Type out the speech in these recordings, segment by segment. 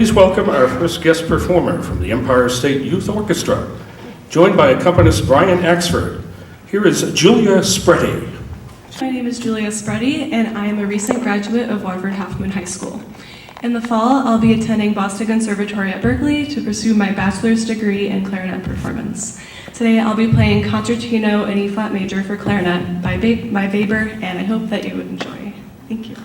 Please welcome our first guest performer from the Empire State Youth Orchestra, joined by accompanist Brian Axford. Here is Julia Spreddy. My name is Julia Spreddy, and I am a recent graduate of Waterford Half Moon High School. In the fall, I'll be attending Boston Conservatory at Berklee to pursue my bachelor's degree in clarinet performance. Today, I'll be playing Concertino in E-flat major for clarinet by Weber, and I hope that you would enjoy. Thank you.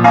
Good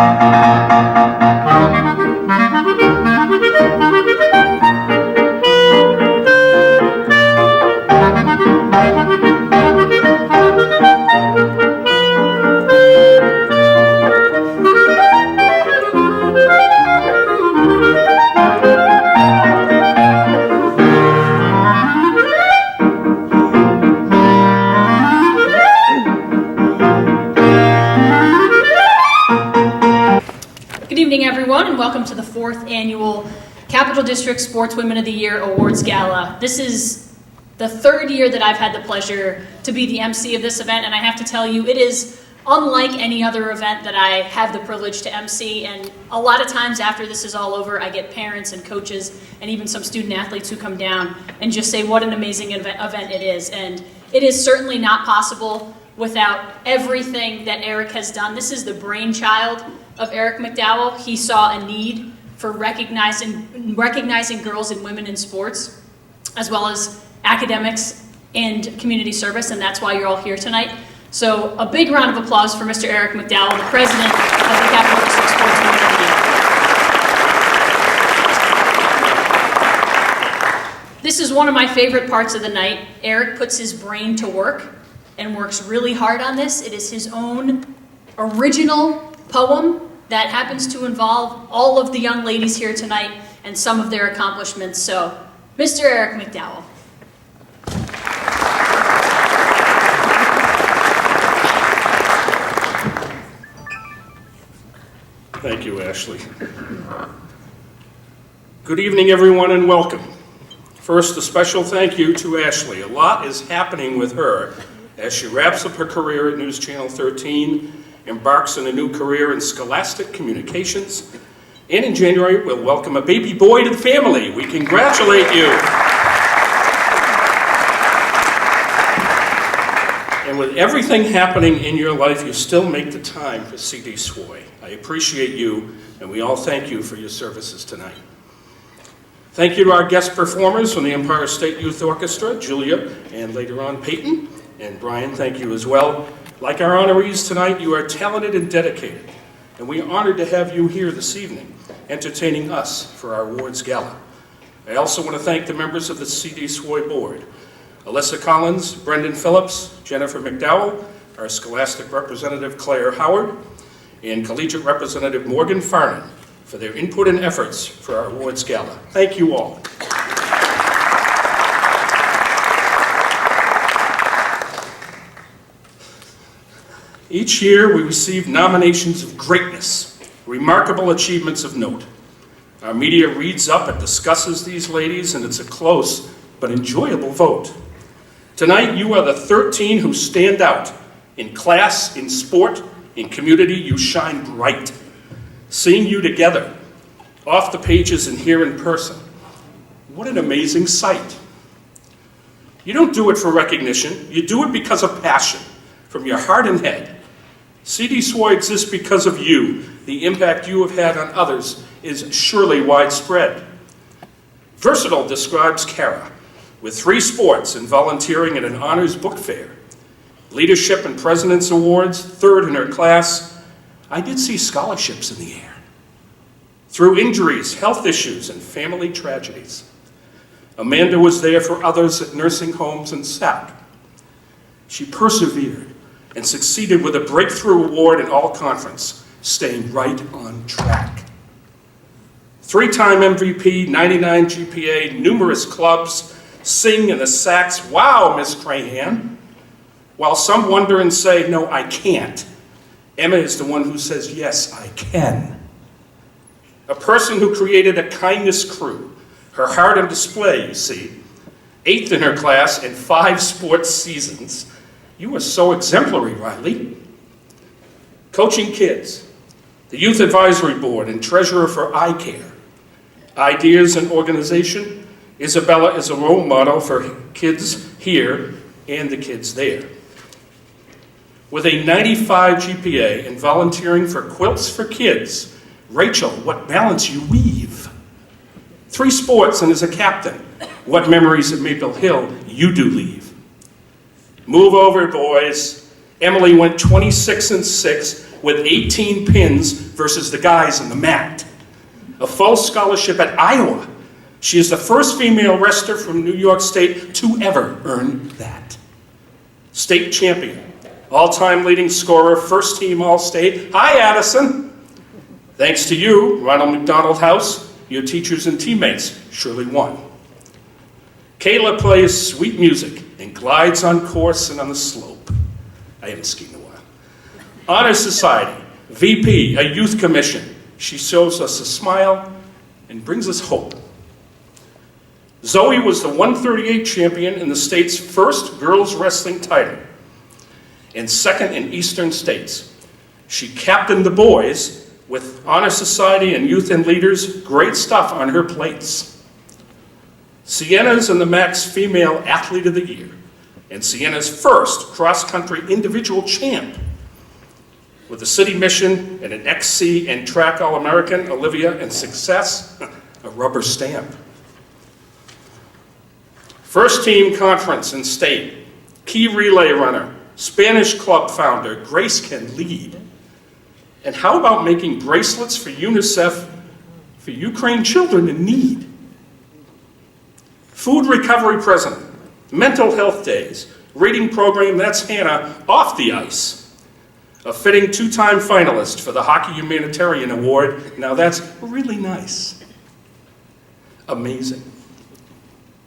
evening, everyone, and welcome to the 4th Annual Capital District Sportswomen of the Year Awards Gala. This is the 3rd year that I've had the pleasure to be the MC of this event, and I have to tell you, it is unlike any other event that I have the privilege to MC, and a lot of times after this is all over, I get parents and coaches and even some student athletes who come down and just say what an amazing event it is, and it is certainly not possible without everything that Eric has done. This is the brainchild of Eric McDowell. He saw a need for recognizing girls and women in sports, as well as academics and community service, and that's why you're all here tonight. So a big round of applause for Mr. Eric McDowell, the president of the Capital District Sportswomen of the Year. This is one of my favorite parts of the night. Eric puts his brain to work and works really hard on this. It is his own original poem that happens to involve all of the young ladies here tonight and some of their accomplishments. So, Mr. Eric McDowell. Thank you, Ashley. Good evening, everyone, and welcome. First, a special thank you to Ashley. A lot is happening with her as she wraps up her career at News Channel 13, embarks on a new career in scholastic communications, and in January, we'll welcome a baby boy to the family. We congratulate you. And with everything happening in your life, you still make the time for CDSWOY. I appreciate you, and we all thank you for your services tonight. Thank you to our guest performers from the Empire State Youth Orchestra, Julia, and later on Peyton, and Brian, thank you as well. Like our honorees tonight, you are talented and dedicated, and we are honored to have you here this evening, entertaining us for our awards gala. I also want to thank the members of the CDSWOY board, Alyssa Collins, Brendan Phillips, Jennifer McDowell, our scholastic representative Claire Howard, and collegiate representative Morgan Farnan for their input and efforts for our awards gala. Thank you all. Each year we receive nominations of greatness, remarkable achievements of note. Our media reads up and discusses these ladies, and it's a close but enjoyable vote. Tonight you are the 13 who stand out. In class, in sport, in community, you shine bright. Seeing you together, off the pages and here in person, what an amazing sight. You don't do it for recognition, you do it because of passion, from your heart and head. CDSWOY exists because of you. The impact you have had on others is surely widespread. Versatile describes Kara, with 3 sports and volunteering at an honors book fair. Leadership and President's Awards, 3rd in her class. I did see scholarships in the air. Through injuries, health issues, and family tragedies, Amanda was there for others at nursing homes and SAC. She persevered and succeeded with a breakthrough award in all conference, staying right on track. 3-time MVP, 99 GPA, numerous clubs, sing in the sax, wow, Miss Crahan. While some wonder and say, no, I can't, Emma is the one who says, yes, I can. A person who created a kindness crew, her heart on display, you see. 8th in her class and 5 sports seasons. You are so exemplary, Riley. Coaching kids, the Youth Advisory Board and treasurer for iCare. Ideas and organization, Isabella is a role model for kids here and the kids there. With a 95 GPA and volunteering for Quilts for Kids, Rachel, what balance you weave. 3 sports and as a captain, what memories at Maple Hill you do leave. Move over, boys. Emily went 26-6, with 18 pins versus the guys in the mat. A full scholarship at Iowa. She is the first female wrestler from New York State to ever earn that. State champion, all-time leading scorer, first team All-State. Hi, Addison. Thanks to you, Ronald McDonald House, your teachers and teammates surely won. Kayla plays sweet music and glides on course and on the slope. I haven't skied in a while. Honor Society, VP, a youth commission. She shows us a smile and brings us hope. Zoe was the 138 champion in the state's first girls wrestling title and second in Eastern states. She captained the boys with Honor Society and youth and leaders. Great stuff on her plates. Sienna's and the MAC's Female Athlete of the Year, and Sienna's first cross-country individual champ. With a city mission and an XC and track All-American, Olivia, and success, a rubber stamp. First team conference in state, key relay runner, Spanish club founder, Grace can lead. And how about making bracelets for UNICEF for Ukraine children in need? Food recovery president, mental health days, reading program, that's Hannah, off the ice. A fitting two-time finalist for the Hockey Humanitarian Award. Now that's really nice. Amazing.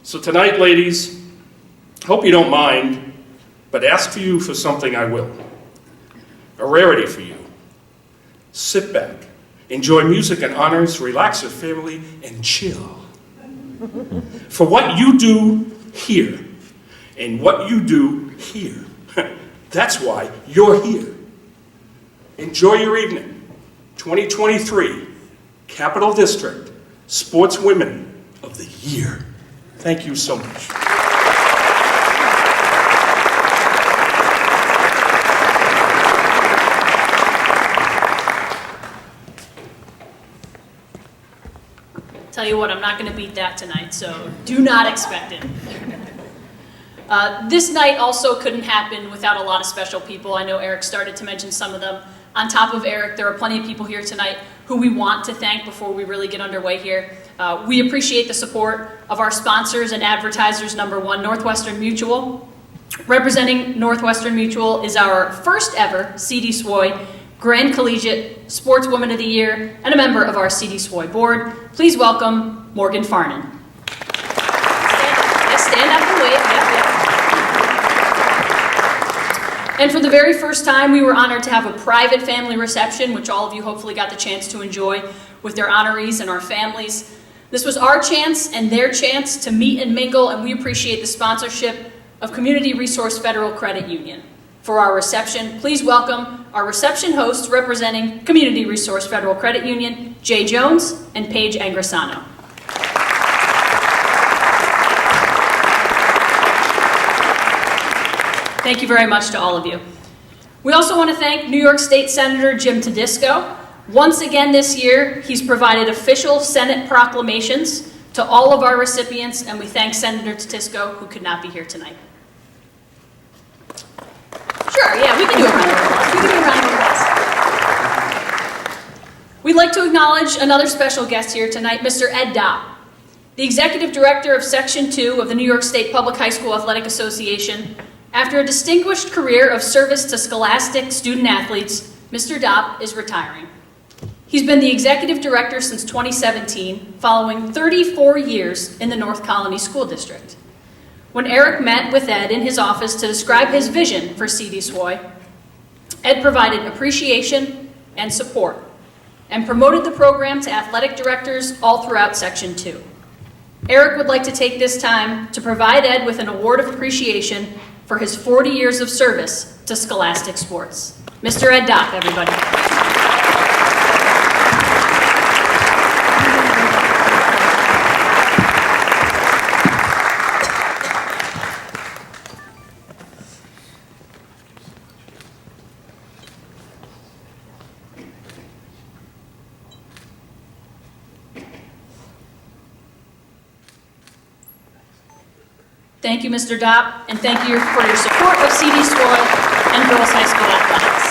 So tonight, ladies, hope you don't mind, but ask for you for something I will. A rarity for you. Sit back, enjoy music and honors, relax with family, and chill. For what you do here and what you do here, that's why you're here. Enjoy your evening. 2023 Capital District Sportswomen of the Year. Thank you so much. Tell you what, I'm not going to beat that tonight, so do not expect it. This night also couldn't happen without a lot of special people. I know Eric started to mention some of them. On top of Eric, there are plenty of people here tonight who we want to thank before we really get underway here. We appreciate the support of our sponsors and advertisers. Number one, Northwestern Mutual. Representing Northwestern Mutual is our first ever CDSWOY Grand Collegiate Sportswoman of the Year and a member of our CDSWOY board. Please welcome Morgan Farnan. Stand up and wave. Yep. And for the very first time, we were honored to have a private family reception, which all of you hopefully got the chance to enjoy with their honorees and our families. This was our chance and their chance to meet and mingle, and we appreciate the sponsorship of Community Resource Federal Credit Union. For our reception, please welcome our reception hosts representing Community Resource Federal Credit Union, Jay Jones and Paige Angrisano. Thank you very much to all of you. We also want to thank New York State Senator Jim Tedisco. Once again this year, he's provided official Senate proclamations to all of our recipients, and we thank Senator Tedisco, who could not be here tonight. Sure, yeah, we can do a round of applause. We can do a round of applause. We'd like to acknowledge another special guest here tonight, Mr. Ed Dopp, the Executive Director of Section 2 of the New York State Public High School Athletic Association. After a distinguished career of service to scholastic student athletes, Mr. Dopp is retiring. He's been the Executive Director since 2017, following 34 years in the North Colony School District. When Eric met with Ed in his office to describe his vision for CDSWOY, Ed provided appreciation and support and promoted the program to athletic directors all throughout Section 2. Eric would like to take this time to provide Ed with an award of appreciation for his 40 years of service to scholastic sports. Mr. Ed Dopp, everybody. Thank you, Mr. Dopp, and thank you for your support of CDSWOY and Girls High School Athletics.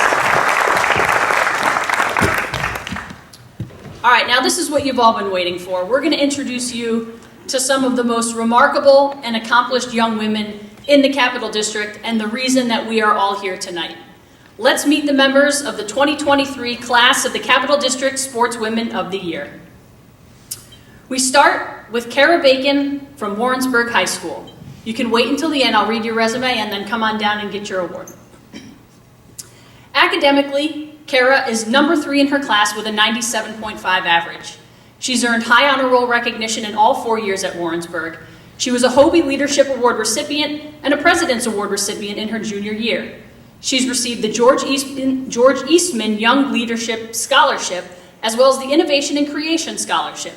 All right, now this is what you've all been waiting for. We're going to introduce you to some of the most remarkable and accomplished young women in the Capital District and the reason that we are all here tonight. Let's meet the members of the 2023 class of the Capital District Sportswomen of the Year. We start with Kara Bacon from Warrensburg High School. You can wait until the end, I'll read your resume, and then come on down and get your award. Academically, Kara is number 3 in her class with a 97.5 average. She's earned high honor roll recognition in all 4 years at Warrensburg. She was a Hobie Leadership Award recipient and a President's Award recipient in her junior year. She's received the George Eastman Young Leadership Scholarship, as well as the Innovation and Creation Scholarship.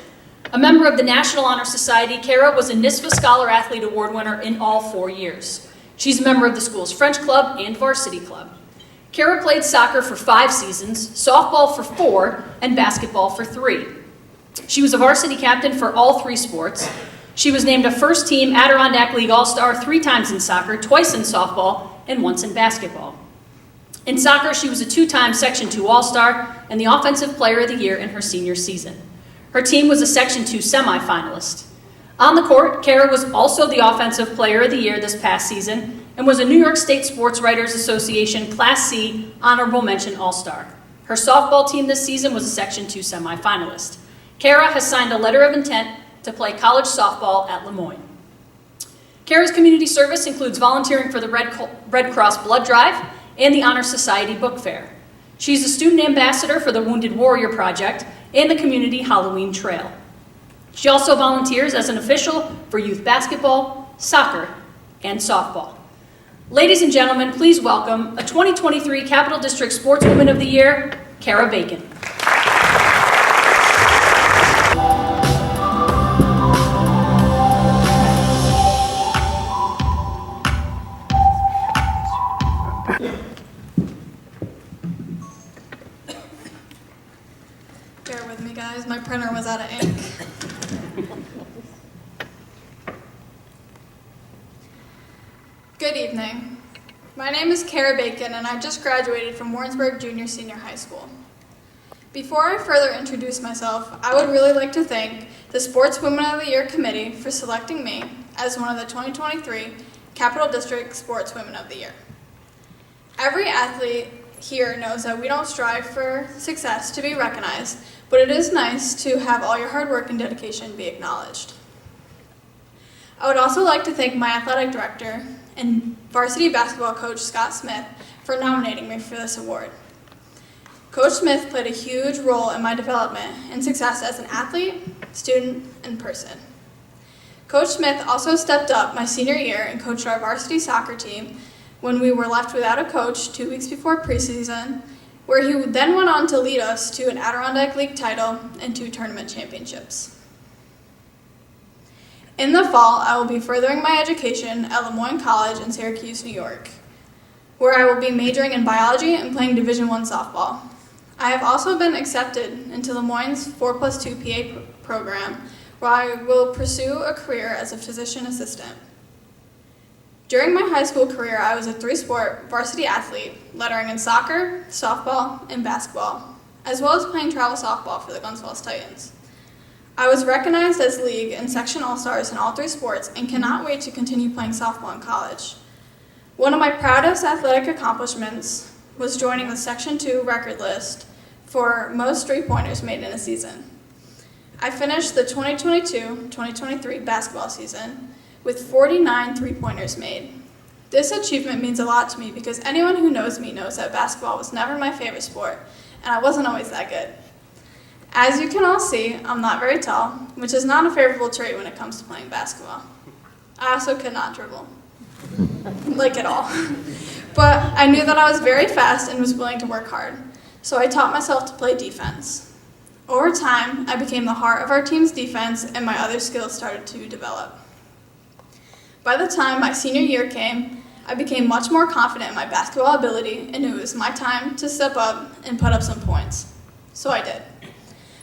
A member of the National Honor Society, Kara was a NISFA Scholar Athlete Award winner in all 4 years. She's a member of the school's French Club and Varsity Club. Kara played soccer for 5 seasons, softball for 4, and basketball for 3. She was a varsity captain for all 3 sports. She was named a first-team Adirondack League All-Star 3 times in soccer, twice in softball, and once in basketball. In soccer, she was a 2-time Section 2 All-Star and the Offensive Player of the Year in her senior season. Her team was a Section 2 semifinalist. On the court, Kara was also the Offensive Player of the Year this past season and was a New York State Sports Writers Association Class C Honorable Mention All-Star. Her softball team this season was a Section 2 semifinalist. Kara has signed a letter of intent to play college softball at Lemoyne. Kara's community service includes volunteering for the Red Cross Blood Drive and the Honor Society Book Fair. She's a student ambassador for the Wounded Warrior Project and the Community Halloween Trail. She also volunteers as an official for youth basketball, soccer, and softball. Ladies and gentlemen, please welcome a 2023 Capital District Sportswoman of the Year, Kara Bacon. Bear with me, guys. My printer was out of ink. Good evening. My name is Kara Bacon, and I just graduated from Warrensburg Junior Senior High School. Before I further introduce myself, I would really like to thank the Sportswoman of the Year Committee for selecting me as one of the 2023 Capital District Sportswomen of the Year. Every athlete here knows that we don't strive for success to be recognized, but it is nice to have all your hard work and dedication be acknowledged. I would also like to thank my athletic director and varsity basketball coach, Scott Smith, for nominating me for this award. Coach Smith played a huge role in my development and success as an athlete, student, and person. Coach Smith also stepped up my senior year and coached our varsity soccer team when we were left without a coach 2 weeks before preseason, where he then went on to lead us to an Adirondack League title and 2 tournament championships. In the fall, I will be furthering my education at Lemoyne College in Syracuse, New York, where I will be majoring in biology and playing Division I softball. I have also been accepted into Lemoyne's 4+2 PA program, where I will pursue a career as a physician assistant. During my high school career, I was a 3-sport varsity athlete, lettering in soccer, softball, and basketball, as well as playing travel softball for the Gunsaul's Titans. I was recognized as league and section all-stars in all 3 sports and cannot wait to continue playing softball in college. One of my proudest athletic accomplishments was joining the Section 2 record list for most 3-pointers made in a season. I finished the 2022-2023 basketball season with 49 3-pointers made. This achievement means a lot to me because anyone who knows me knows that basketball was never my favorite sport, and I wasn't always that good. As you can all see, I'm not very tall, which is not a favorable trait when it comes to playing basketball. I also could not dribble, like at all. But I knew that I was very fast and was willing to work hard, so I taught myself to play defense. Over time, I became the heart of our team's defense and my other skills started to develop. By the time my senior year came, I became much more confident in my basketball ability and knew it was my time to step up and put up some points. So I did.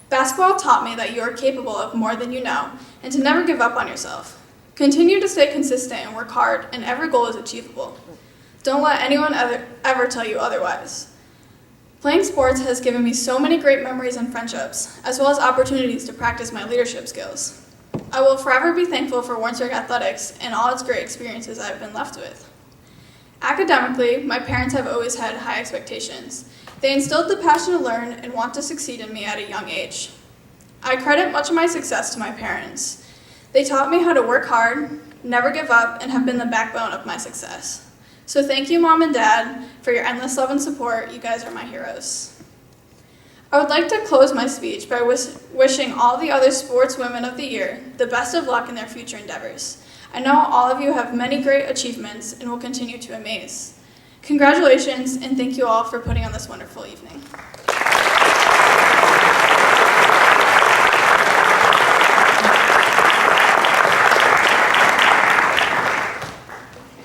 Basketball taught me that you are capable of more than you know and to never give up on yourself. Continue to stay consistent and work hard, and every goal is achievable. Don't let anyone ever tell you otherwise. Playing sports has given me so many great memories and friendships, as well as opportunities to practice my leadership skills. I will forever be thankful for Warrensburg Athletics and all its great experiences I've been left with. Academically, my parents have always had high expectations. They instilled the passion to learn and want to succeed in me at a young age. I credit much of my success to my parents. They taught me how to work hard, never give up, and have been the backbone of my success. So thank you, Mom and Dad, for your endless love and support. You guys are my heroes. I would like to close my speech by wishing all the other sportswomen of the year the best of luck in their future endeavors. I know all of you have many great achievements and will continue to amaze. Congratulations, and thank you all for putting on this wonderful evening.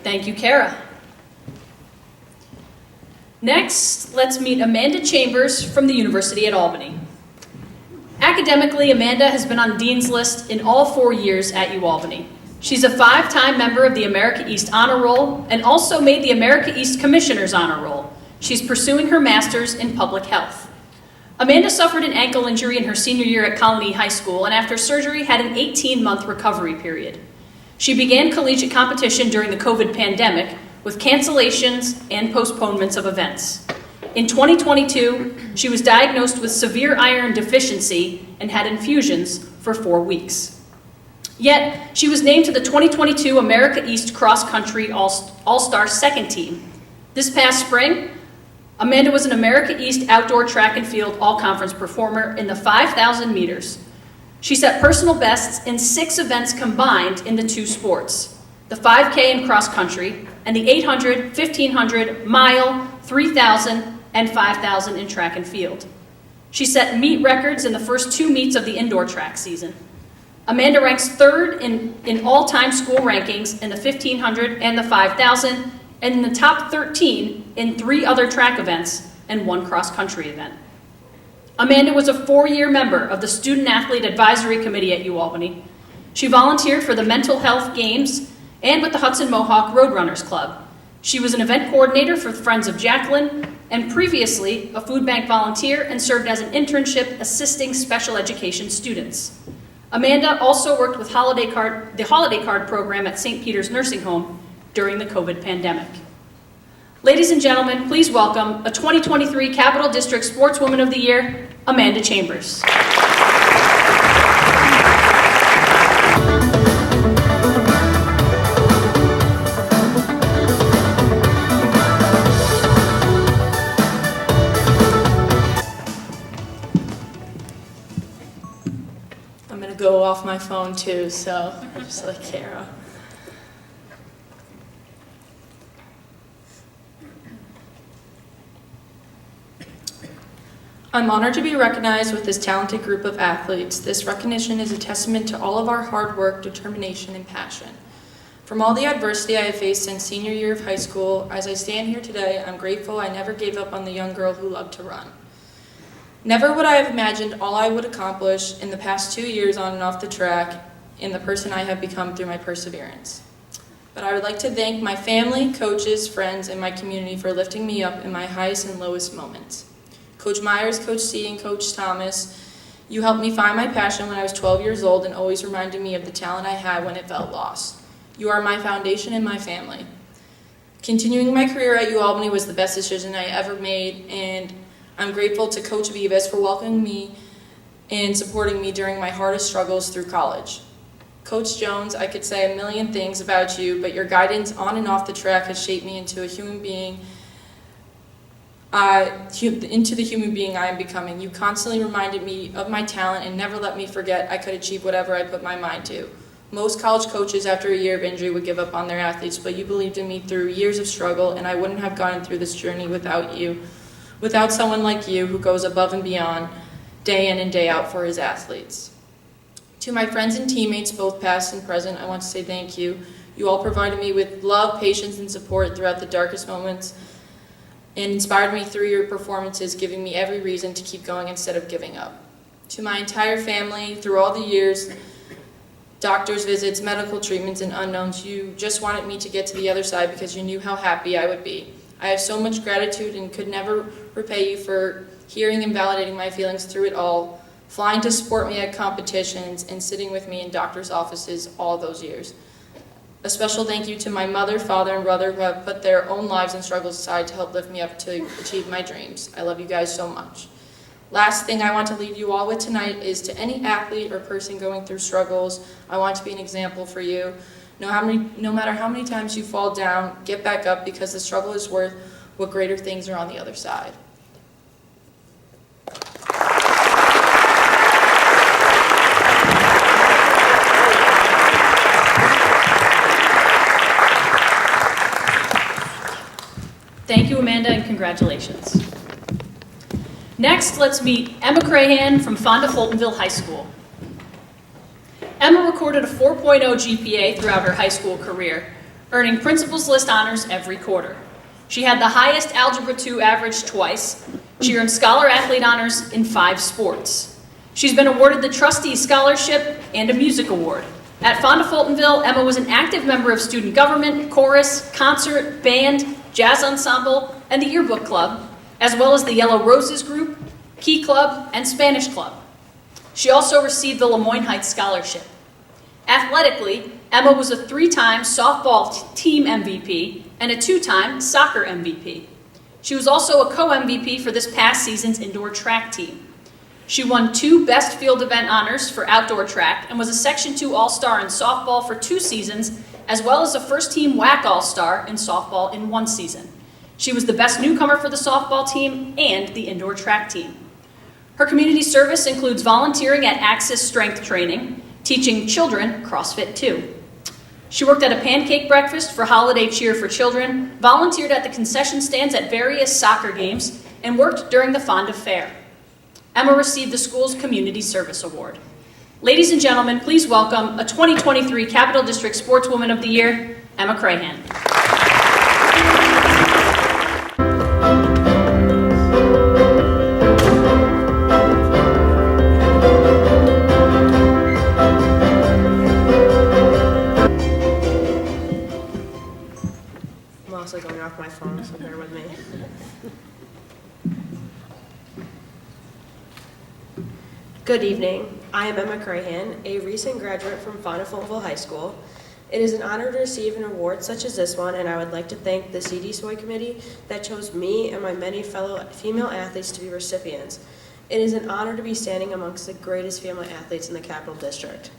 Thank you, Kara. Next, let's meet Amanda Chambers from the University at Albany. Academically, Amanda has been on Dean's List in all 4 years at UAlbany. She's a 5-time member of the America East Honor Roll and also made the America East Commissioner's Honor Roll. She's pursuing her master's in public health. Amanda suffered an ankle injury in her senior year at Colony High School and after surgery had an 18-month recovery period. She began collegiate competition during the COVID pandemic with cancellations and postponements of events. In 2022, she was diagnosed with severe iron deficiency and had infusions for 4 weeks. Yet, she was named to the 2022 America East Cross Country All-Star Second Team. This past spring, Amanda was an America East Outdoor Track and Field All-Conference performer in the 5,000 meters. She set personal bests in 6 events combined in the 2 sports, the 5K in cross country and the 800, 1500, mile, 3,000, and 5,000 in track and field. She set meet records in the first 2 meets of the indoor track season. Amanda ranks 3rd in all-time school rankings in the 1500 and the 5,000, and in the top 13 in 3 other track events and 1 cross-country event. Amanda was a 4-year member of the Student Athlete Advisory Committee at UAlbany. She volunteered for the Mental Health Games and with the Hudson Mohawk Roadrunners Club. She was an event coordinator for Friends of Jacqueline and previously a food bank volunteer and served as an internship assisting special education students. Amanda also worked with the Holiday Card program at St. Peter's Nursing Home during the COVID pandemic. Ladies and gentlemen, please welcome a 2023 Capital District Sportswoman of the Year, Amanda Chambers. I'm gonna go off my phone too, so just like Kara. I'm honored to be recognized with this talented group of athletes. This recognition is a testament to all of our hard work, determination, and passion. From all the adversity I have faced since senior year of high school, as I stand here today, I'm grateful I never gave up on the young girl who loved to run. Never would I have imagined all I would accomplish in the past 2 years on and off the track and the person I have become through my perseverance. But I would like to thank my family, coaches, friends, and my community for lifting me up in my highest and lowest moments. Coach Myers, Coach C, and Coach Thomas, you helped me find my passion when I was 12 years old and always reminded me of the talent I had when it felt lost. You are my foundation and my family. Continuing my career at UAlbany was the best decision I ever made, and I'm grateful to Coach Vivas for welcoming me and supporting me during my hardest struggles through college. Coach Jones, I could say a million things about you, but your guidance on and off the track has shaped me into a human being into the human being I am becoming. You constantly reminded me of my talent and never let me forget I could achieve whatever I put my mind to. Most college coaches after a year of injury would give up on their athletes, but you believed in me through years of struggle, and I wouldn't have gone through this journey without you, without someone like you who goes above and beyond day in and day out for his athletes. To my friends and teammates, both past and present, I want to say thank you. You all provided me with love, patience, and support throughout the darkest moments, and inspired me through your performances, giving me every reason to keep going instead of giving up. To my entire family, through all the years, doctor's visits, medical treatments, and unknowns, you just wanted me to get to the other side because you knew how happy I would be. I have so much gratitude and could never repay you for hearing and validating my feelings through it all, flying to support me at competitions, and sitting with me in doctors' offices all those years. A special thank you to my mother, father, and brother who have put their own lives and struggles aside to help lift me up to achieve my dreams. I love you guys so much. Last thing I want to leave you all with tonight is to any athlete or person going through struggles, I want to be an example for you. No matter how many times you fall down, get back up because the struggle is worth what greater things are on the other side. Thank you, Amanda, and congratulations. Next, let's meet Emma Crahan from Fonda Fultonville High School. Emma recorded a 4.0 GPA throughout her high school career, earning Principal's List honors every quarter. She had the highest Algebra 2 average twice. She earned Scholar Athlete honors in 5 sports. She's been awarded the Trustee Scholarship and a Music Award. At Fonda Fultonville, Emma was an active member of student government, chorus, concert, band, jazz ensemble, and the yearbook club, as well as the Yellow Roses group, Key Club, and Spanish Club. She also received the Lemoyne Heights Scholarship. Athletically, Emma was a 3-time softball team MVP and a 2-time soccer MVP. She was also a co-MVP for this past season's indoor track team. She won 2 Best Field Event honors for outdoor track and was a Section 2 All-Star in softball for 2 seasons, as well as a first-team WAC All-Star in softball in 1 season. She was the best newcomer for the softball team and the indoor track team. Her community service includes volunteering at Axis Strength Training, teaching children CrossFit too. She worked at a pancake breakfast for Holiday Cheer for Children, volunteered at the concession stands at various soccer games, and worked during the Fonda Fair. Emma received the school's Community Service Award. Ladies and gentlemen, please welcome a 2023 Capital District Sportswoman of the Year, Emma Crahan. I'm also going off my phone, so bear with me. Good evening. I am Emma Crahan, a recent graduate from Fonda Fultonville High School. It is an honor to receive an award such as this one, and I would like to thank the CDSWOY committee that chose me and my many fellow female athletes to be recipients. It is an honor to be standing amongst the greatest female athletes in the Capital District.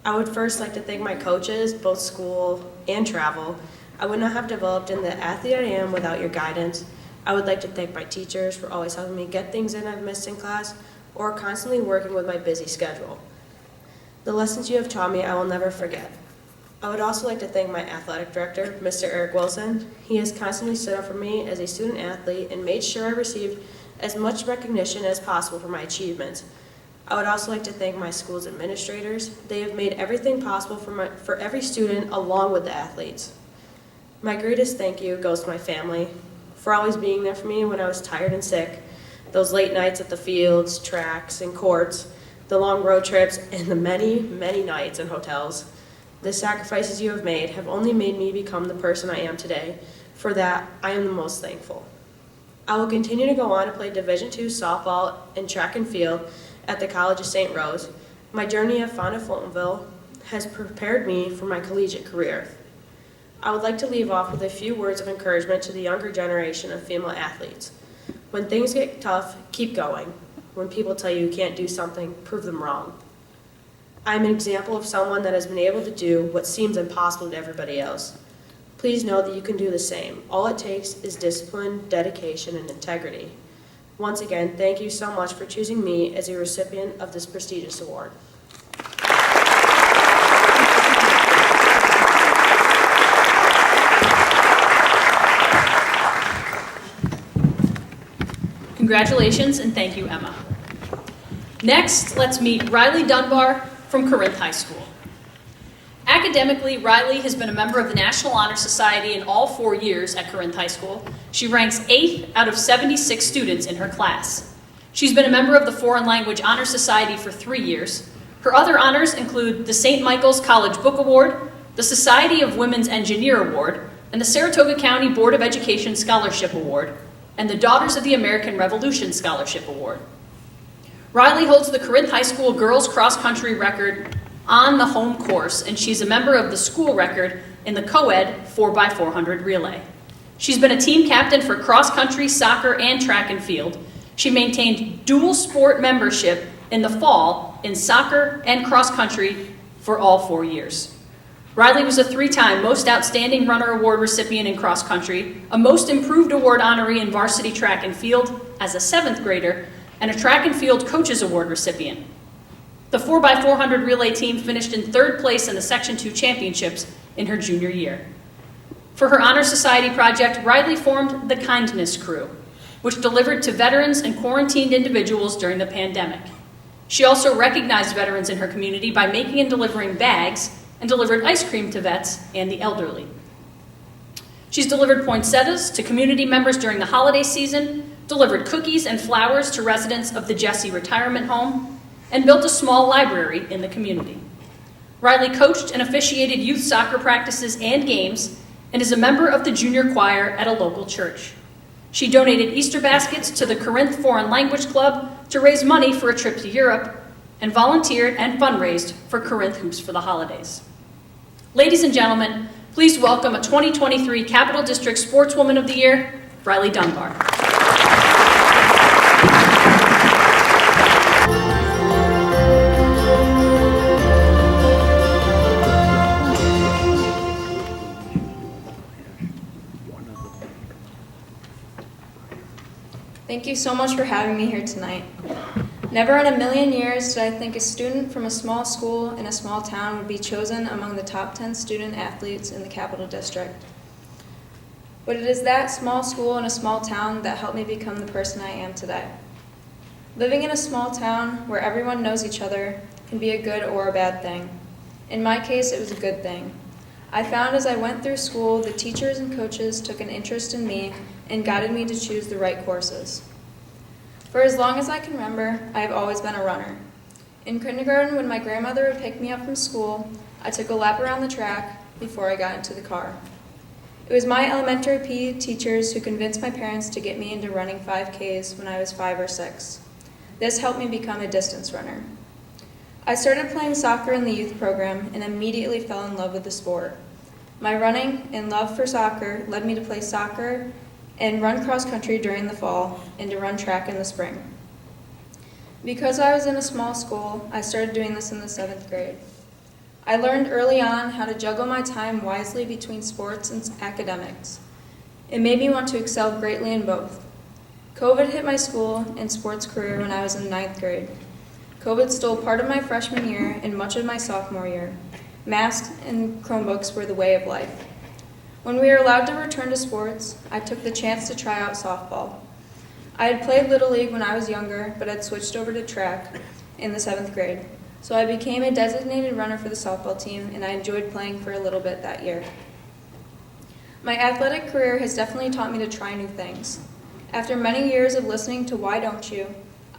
I would first like to thank my coaches, both school and travel. I would not have developed into the athlete I am without your guidance. I would like to thank my teachers for always helping me get things in I've missed in class, or constantly working with my busy schedule. The lessons you have taught me I will never forget. I would also like to thank my athletic director, Mr. Eric Wilson. He has constantly stood up for me as a student athlete and made sure I received as much recognition as possible for my achievements. I would also like to thank my school's administrators. They have made everything possible for every student along with the athletes. My greatest thank you goes to my family for always being there for me when I was tired and sick. Those late nights at the fields, tracks, and courts, the long road trips, and the many, many nights in hotels. The sacrifices you have made have only made me become the person I am today. For that, I am the most thankful. I will continue to go on to play Division II softball and track and field at the College of St. Rose. My journey at Fonda Fultonville has prepared me for my collegiate career. I would like to leave off with a few words of encouragement to the younger generation of female athletes. When things get tough, keep going. When people tell you you can't do something, prove them wrong. I'm an example of someone that has been able to do what seems impossible to everybody else. Please know that you can do the same. All it takes is discipline, dedication, and integrity. Once again, thank you so much for choosing me as a recipient of this prestigious award. Congratulations, and thank you, Emma. Next, let's meet Riley Dunbar from Corinth High School. Academically, Riley has been a member of the National Honor Society in all 4 years at Corinth High School. She ranks 8th out of 76 students in her class. She's been a member of the Foreign Language Honor Society for 3 years. Her other honors include the St. Michael's College Book Award, the Society of Women's Engineer Award, and the Saratoga County Board of Education Scholarship Award, and the Daughters of the American Revolution Scholarship Award. Riley holds the Corinth High School girls cross-country record on the home course, and she's a member of the school record in the co-ed 4x400 relay. She's been a team captain for cross-country, soccer, and track and field. She maintained dual sport membership in the fall in soccer and cross-country for all 4 years. Riley was a 3-time Most Outstanding Runner Award recipient in cross-country, a Most Improved Award honoree in varsity track and field as a 7th grader, and a Track and Field Coaches Award recipient. The 4x400 relay team finished in 3rd place in the Section 2 championships in her junior year. For her Honor Society project, Riley formed the Kindness Crew, which delivered to veterans and quarantined individuals during the pandemic. She also recognized veterans in her community by making and delivering bags and delivered ice cream to vets and the elderly. She's delivered poinsettias to community members during the holiday season, delivered cookies and flowers to residents of the Jesse Retirement Home, and built a small library in the community. Riley coached and officiated youth soccer practices and games, and is a member of the junior choir at a local church. She donated Easter baskets to the Corinth Foreign Language Club to raise money for a trip to Europe, and volunteered and fundraised for Corinth Hoops for the holidays. Ladies and gentlemen, please welcome a 2023 Capital District Sportswoman of the Year, Riley Dunbar. Thank you so much for having me here tonight. Never in a million years did I think a student from a small school in a small town would be chosen among the top 10 student athletes in the Capital District. But it is that small school in a small town that helped me become the person I am today. Living in a small town where everyone knows each other can be a good or a bad thing. In my case, it was a good thing. I found as I went through school, the teachers and coaches took an interest in me and guided me to choose the right courses. For as long as I can remember, I have always been a runner. In kindergarten, when my grandmother would pick me up from school, I took a lap around the track before I got into the car. It was my elementary PE teachers who convinced my parents to get me into running 5Ks when I was 5 or 6. This helped me become a distance runner. I started playing soccer in the youth program and immediately fell in love with the sport. My running and love for soccer led me to play soccer and run cross country during the fall and to run track in the spring. Because I was in a small school, I started doing this in the 7th grade. I learned early on how to juggle my time wisely between sports and academics. It made me want to excel greatly in both. COVID hit my school and sports career when I was in 9th grade. COVID stole part of my freshman year and much of my sophomore year. Masks and Chromebooks were the way of life. When we were allowed to return to sports, I took the chance to try out softball. I had played Little League when I was younger, but had switched over to track in the 7th grade. So I became a designated runner for the softball team, and I enjoyed playing for a little bit that year. My athletic career has definitely taught me to try new things. After many years of listening to Why Don't You,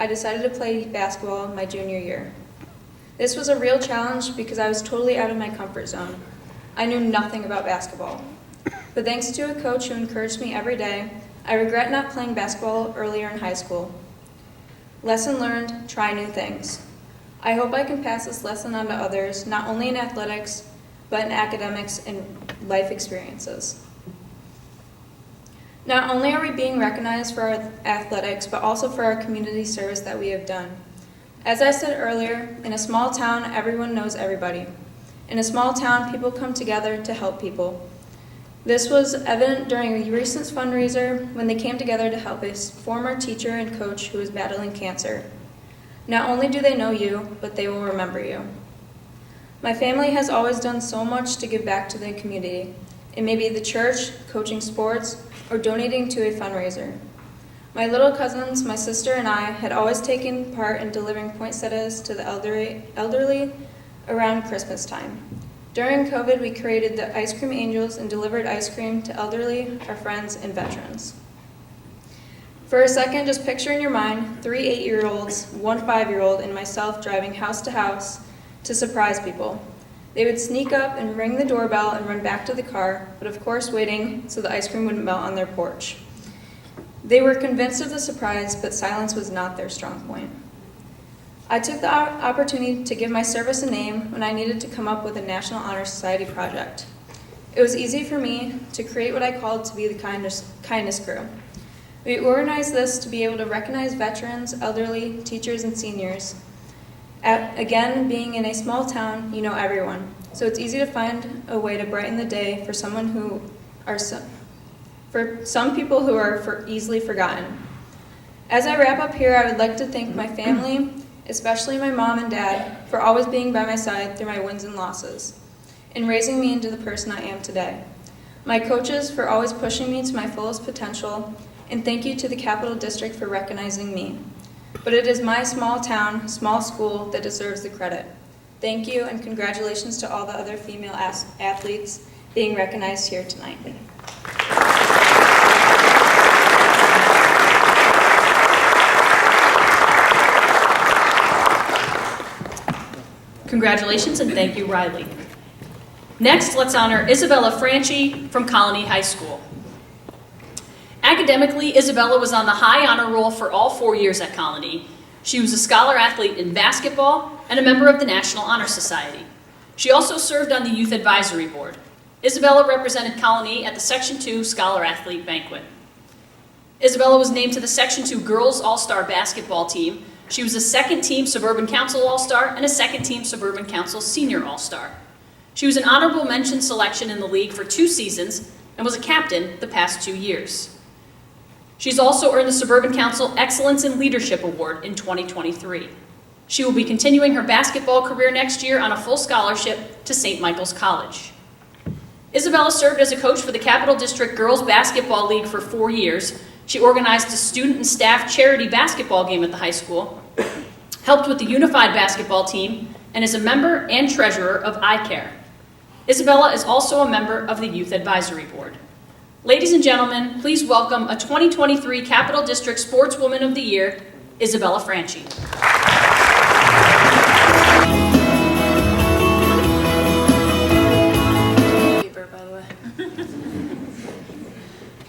I decided to play basketball my junior year. This was a real challenge because I was totally out of my comfort zone. I knew nothing about basketball. But thanks to a coach who encouraged me every day, I regret not playing basketball earlier in high school. Lesson learned, try new things. I hope I can pass this lesson on to others, not only in athletics, but in academics and life experiences. Not only are we being recognized for our athletics, but also for our community service that we have done. As I said earlier, in a small town, everyone knows everybody. In a small town, people come together to help people. This was evident during a recent fundraiser when they came together to help a former teacher and coach who was battling cancer. Not only do they know you, but they will remember you. My family has always done so much to give back to the community. It may be the church, coaching sports, or donating to a fundraiser. My little cousins, my sister, and I had always taken part in delivering poinsettias to the elderly around Christmas time. During COVID, we created the Ice Cream Angels and delivered ice cream to elderly, our friends, and veterans. For a second, just picture in your mind 3 8-year-olds, 1 5-year-old, and myself driving house to house to surprise people. They would sneak up and ring the doorbell and run back to the car, but of course waiting so the ice cream wouldn't melt on their porch. They were convinced of the surprise, but silence was not their strong point. I took the opportunity to give my service a name when I needed to come up with a National Honor Society project. It was easy for me to create what I called to be the kindness crew. We organized this to be able to recognize veterans, elderly, teachers, and seniors. Again, being in a small town, you know everyone, so it's easy to find a way to brighten the day for for some people who are easily forgotten. As I wrap up here, I would like to thank my family, especially my mom and dad, for always being by my side through my wins and losses, and raising me into the person I am today. My coaches for always pushing me to my fullest potential, and thank you to the Capital District for recognizing me. But it is my small town, small school that deserves the credit. Thank you, and congratulations to all the other female athletes being recognized here tonight. Congratulations and thank you, Riley. Next, let's honor Isabella Franchi from Colony High School. Academically, Isabella was on the high honor roll for all 4 years at Colony. She was a scholar athlete in basketball and a member of the National Honor Society. She also served on the Youth Advisory Board. Isabella represented Colony at the Section 2 Scholar Athlete Banquet. Isabella was named to the Section 2 Girls All-Star Basketball Team. She was a second-team Suburban Council All-Star and a second-team Suburban Council Senior All-Star. She was an honorable mention selection in the league for 2 seasons and was a captain the past 2 years. She's also earned the Suburban Council Excellence in Leadership Award in 2023. She will be continuing her basketball career next year on a full scholarship to St. Michael's College. Isabella served as a coach for the Capital District Girls Basketball League for 4 years. She organized a student and staff charity basketball game at the high school, helped with the unified basketball team, and is a member and treasurer of iCare. Isabella is also a member of the Youth Advisory Board. Ladies and gentlemen, please welcome a 2023 Capital District Sportswoman of the Year, Isabella Franchi.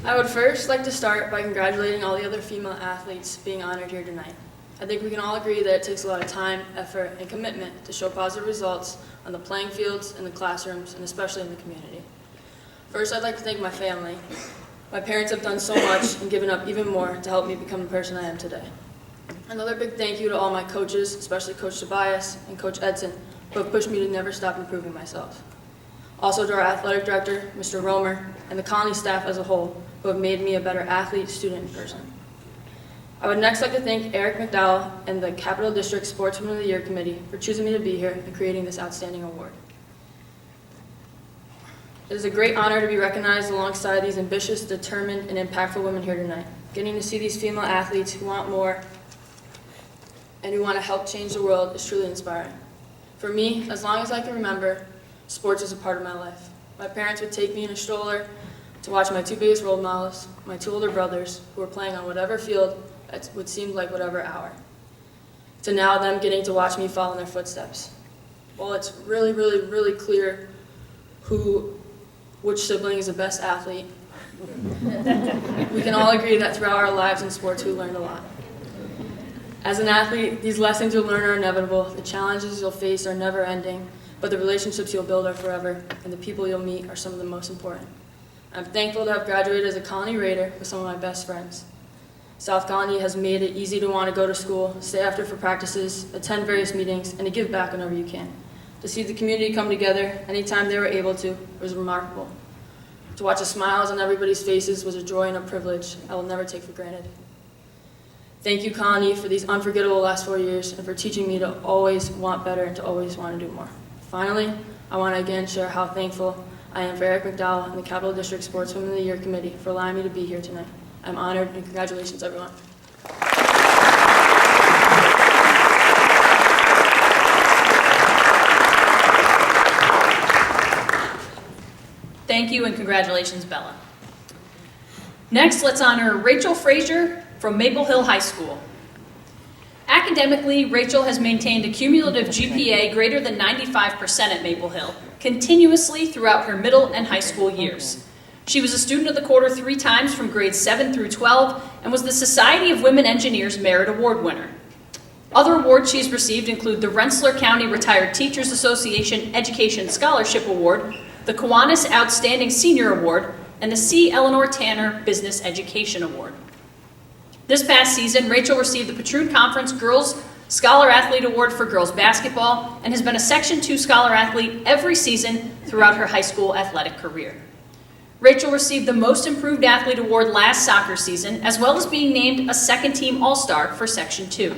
I would first like to start by congratulating all the other female athletes being honored here tonight. I think we can all agree that it takes a lot of time, effort, and commitment to show positive results on the playing fields, in the classrooms, and especially in the community. First, I'd like to thank my family. My parents have done so much and given up even more to help me become the person I am today. Another big thank you to all my coaches, especially Coach Tobias and Coach Edson, who have pushed me to never stop improving myself. Also to our athletic director, Mr. Romer, and the Colony staff as a whole, who have made me a better athlete, student, and person. I would next like to thank Eric McDowell and the Capital District Sportswoman of the Year Committee for choosing me to be here and creating this outstanding award. It is a great honor to be recognized alongside these ambitious, determined, and impactful women here tonight. Getting to see these female athletes who want more and who want to help change the world is truly inspiring. For me, as long as I can remember, sports is a part of my life. My parents would take me in a stroller to watch my 2 biggest role models, my 2 older brothers, who were playing on whatever field at what seemed like whatever hour, to now them getting to watch me follow in their footsteps. While it's really clear which sibling is the best athlete, we can all agree that throughout our lives in sports we learned a lot. As an athlete, these lessons you'll learn are inevitable, the challenges you'll face are never ending, but the relationships you'll build are forever, and the people you'll meet are some of the most important. I'm thankful to have graduated as a Colony Raider with some of my best friends. South Colony has made it easy to want to go to school, stay after for practices, attend various meetings, and to give back whenever you can. To see the community come together anytime they were able to was remarkable. To watch the smiles on everybody's faces was a joy and a privilege I will never take for granted. Thank you, Colony, for these unforgettable last 4 years and for teaching me to always want better and to always want to do more. Finally, I want to again share how thankful I am for Eric McDowell and the Capital District Sportswoman of the Year Committee for allowing me to be here tonight. I'm honored, and congratulations, everyone. Thank you and congratulations, Bella. Next, let's honor Rachel Frazier from Maple Hill High School. Academically, Rachel has maintained a cumulative GPA greater than 95% at Maple Hill, continuously throughout her middle and high school years. She was a student of the quarter 3 times from grades 7 through 12 and was the Society of Women Engineers Merit Award winner. Other awards she's received include the Rensselaer County Retired Teachers Association Education Scholarship Award, the Kiwanis Outstanding Senior Award, and the C. Eleanor Tanner Business Education Award. This past season, Rachel received the Patroon Conference Girls Scholar Athlete Award for girls basketball and has been a Section 2 Scholar Athlete every season throughout her high school athletic career. Rachel received the Most Improved Athlete Award last soccer season, as well as being named a second-team All-Star for Section 2.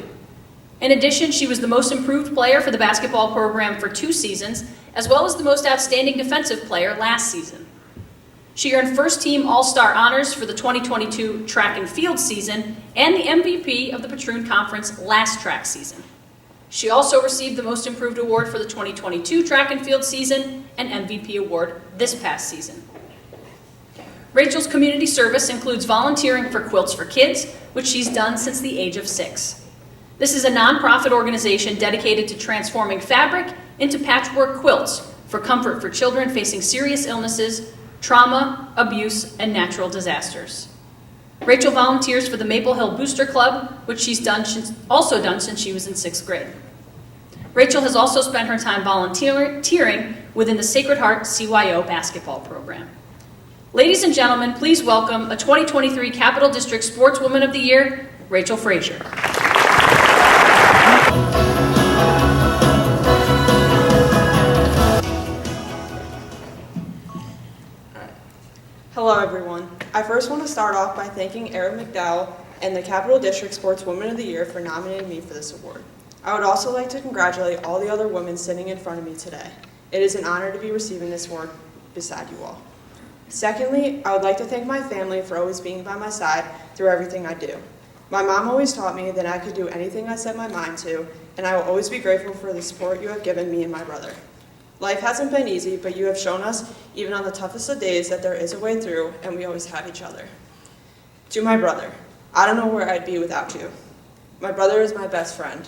In addition, she was the Most Improved Player for the basketball program for 2 seasons, as well as the Most Outstanding Defensive Player last season. She earned first-team All-Star honors for the 2022 track and field season and the MVP of the Patroon Conference last track season. She also received the Most Improved Award for the 2022 track and field season and MVP award this past season. Rachel's community service includes volunteering for Quilts for Kids, which she's done since the age of 6. This is a nonprofit organization dedicated to transforming fabric into patchwork quilts for comfort for children facing serious illnesses, trauma, abuse, and natural disasters. Rachel volunteers for the Maple Hill Booster Club, which she's also done since she was in 6th grade. Rachel has also spent her time volunteering within the Sacred Heart CYO basketball program. Ladies and gentlemen, please welcome a 2023 Capital District Sportswoman of the Year, Rachel Frazier. Hello everyone. I first want to start off by thanking Erin McDowell and the Capital District Sportswoman of the Year for nominating me for this award. I would also like to congratulate all the other women sitting in front of me today. It is an honor to be receiving this award beside you all. Secondly, I would like to thank my family for always being by my side through everything I do. My mom always taught me that I could do anything I set my mind to, and I will always be grateful for the support you have given me and my brother. Life hasn't been easy, but you have shown us, even on the toughest of days, that there is a way through, and we always have each other. To my brother, I don't know where I'd be without you. My brother is my best friend.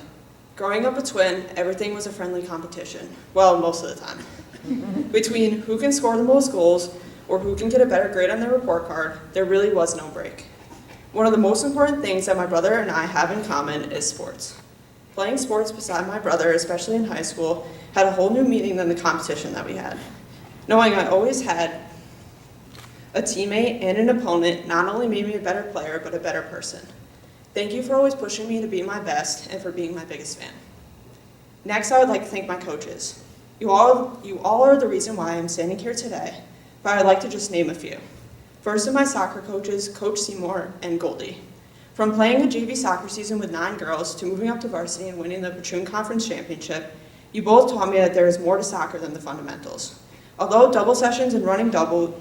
Growing up a twin, everything was a friendly competition. Well, most of the time. Between who can score the most goals, or who can get a better grade on their report card, there really was no break. One of the most important things that my brother and I have in common is sports. Playing sports beside my brother, especially in high school, had a whole new meaning than the competition that we had. Knowing I always had a teammate and an opponent not only made me a better player, but a better person. Thank you for always pushing me to be my best and for being my biggest fan. Next, I would like to thank my coaches. You all are the reason why I'm standing here today, but I'd like to just name a few. First are my soccer coaches, Coach Seymour and Goldie. From playing a JV soccer season with 9 girls to moving up to varsity and winning the Patroon Conference Championship, you both taught me that there is more to soccer than the fundamentals. Although double sessions and running doubles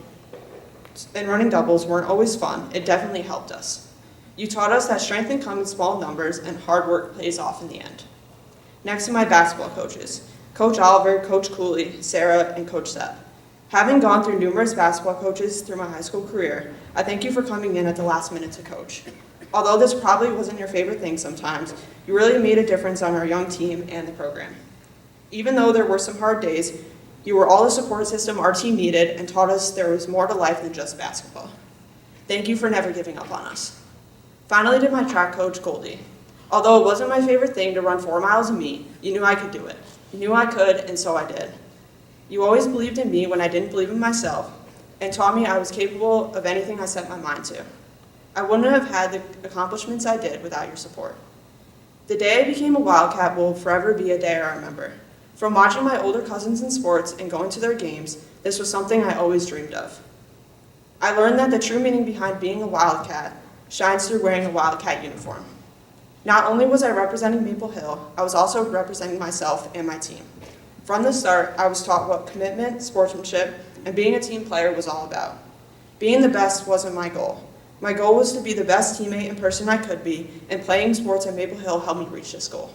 weren't always fun, it definitely helped us. You taught us that strength can come in small numbers and hard work pays off in the end. Next are my basketball coaches, Coach Oliver, Coach Cooley, Sarah, and Coach Seth. Having gone through numerous basketball coaches through my high school career, I thank you for coming in at the last minute to coach. Although this probably wasn't your favorite thing sometimes, you really made a difference on our young team and the program. Even though there were some hard days, you were all the support system our team needed and taught us there was more to life than just basketball. Thank you for never giving up on us. Finally, to my track coach, Goldie. Although it wasn't my favorite thing to run 4 miles a meet, you knew I could do it. You knew I could, and so I did. You always believed in me when I didn't believe in myself, and taught me I was capable of anything I set my mind to. I wouldn't have had the accomplishments I did without your support. The day I became a Wildcat will forever be a day I remember. From watching my older cousins in sports and going to their games, this was something I always dreamed of. I learned that the true meaning behind being a Wildcat shines through wearing a Wildcat uniform. Not only was I representing Maple Hill, I was also representing myself and my team. From the start, I was taught what commitment, sportsmanship, and being a team player was all about. Being the best wasn't my goal. My goal was to be the best teammate and person I could be, and playing sports at Maple Hill helped me reach this goal.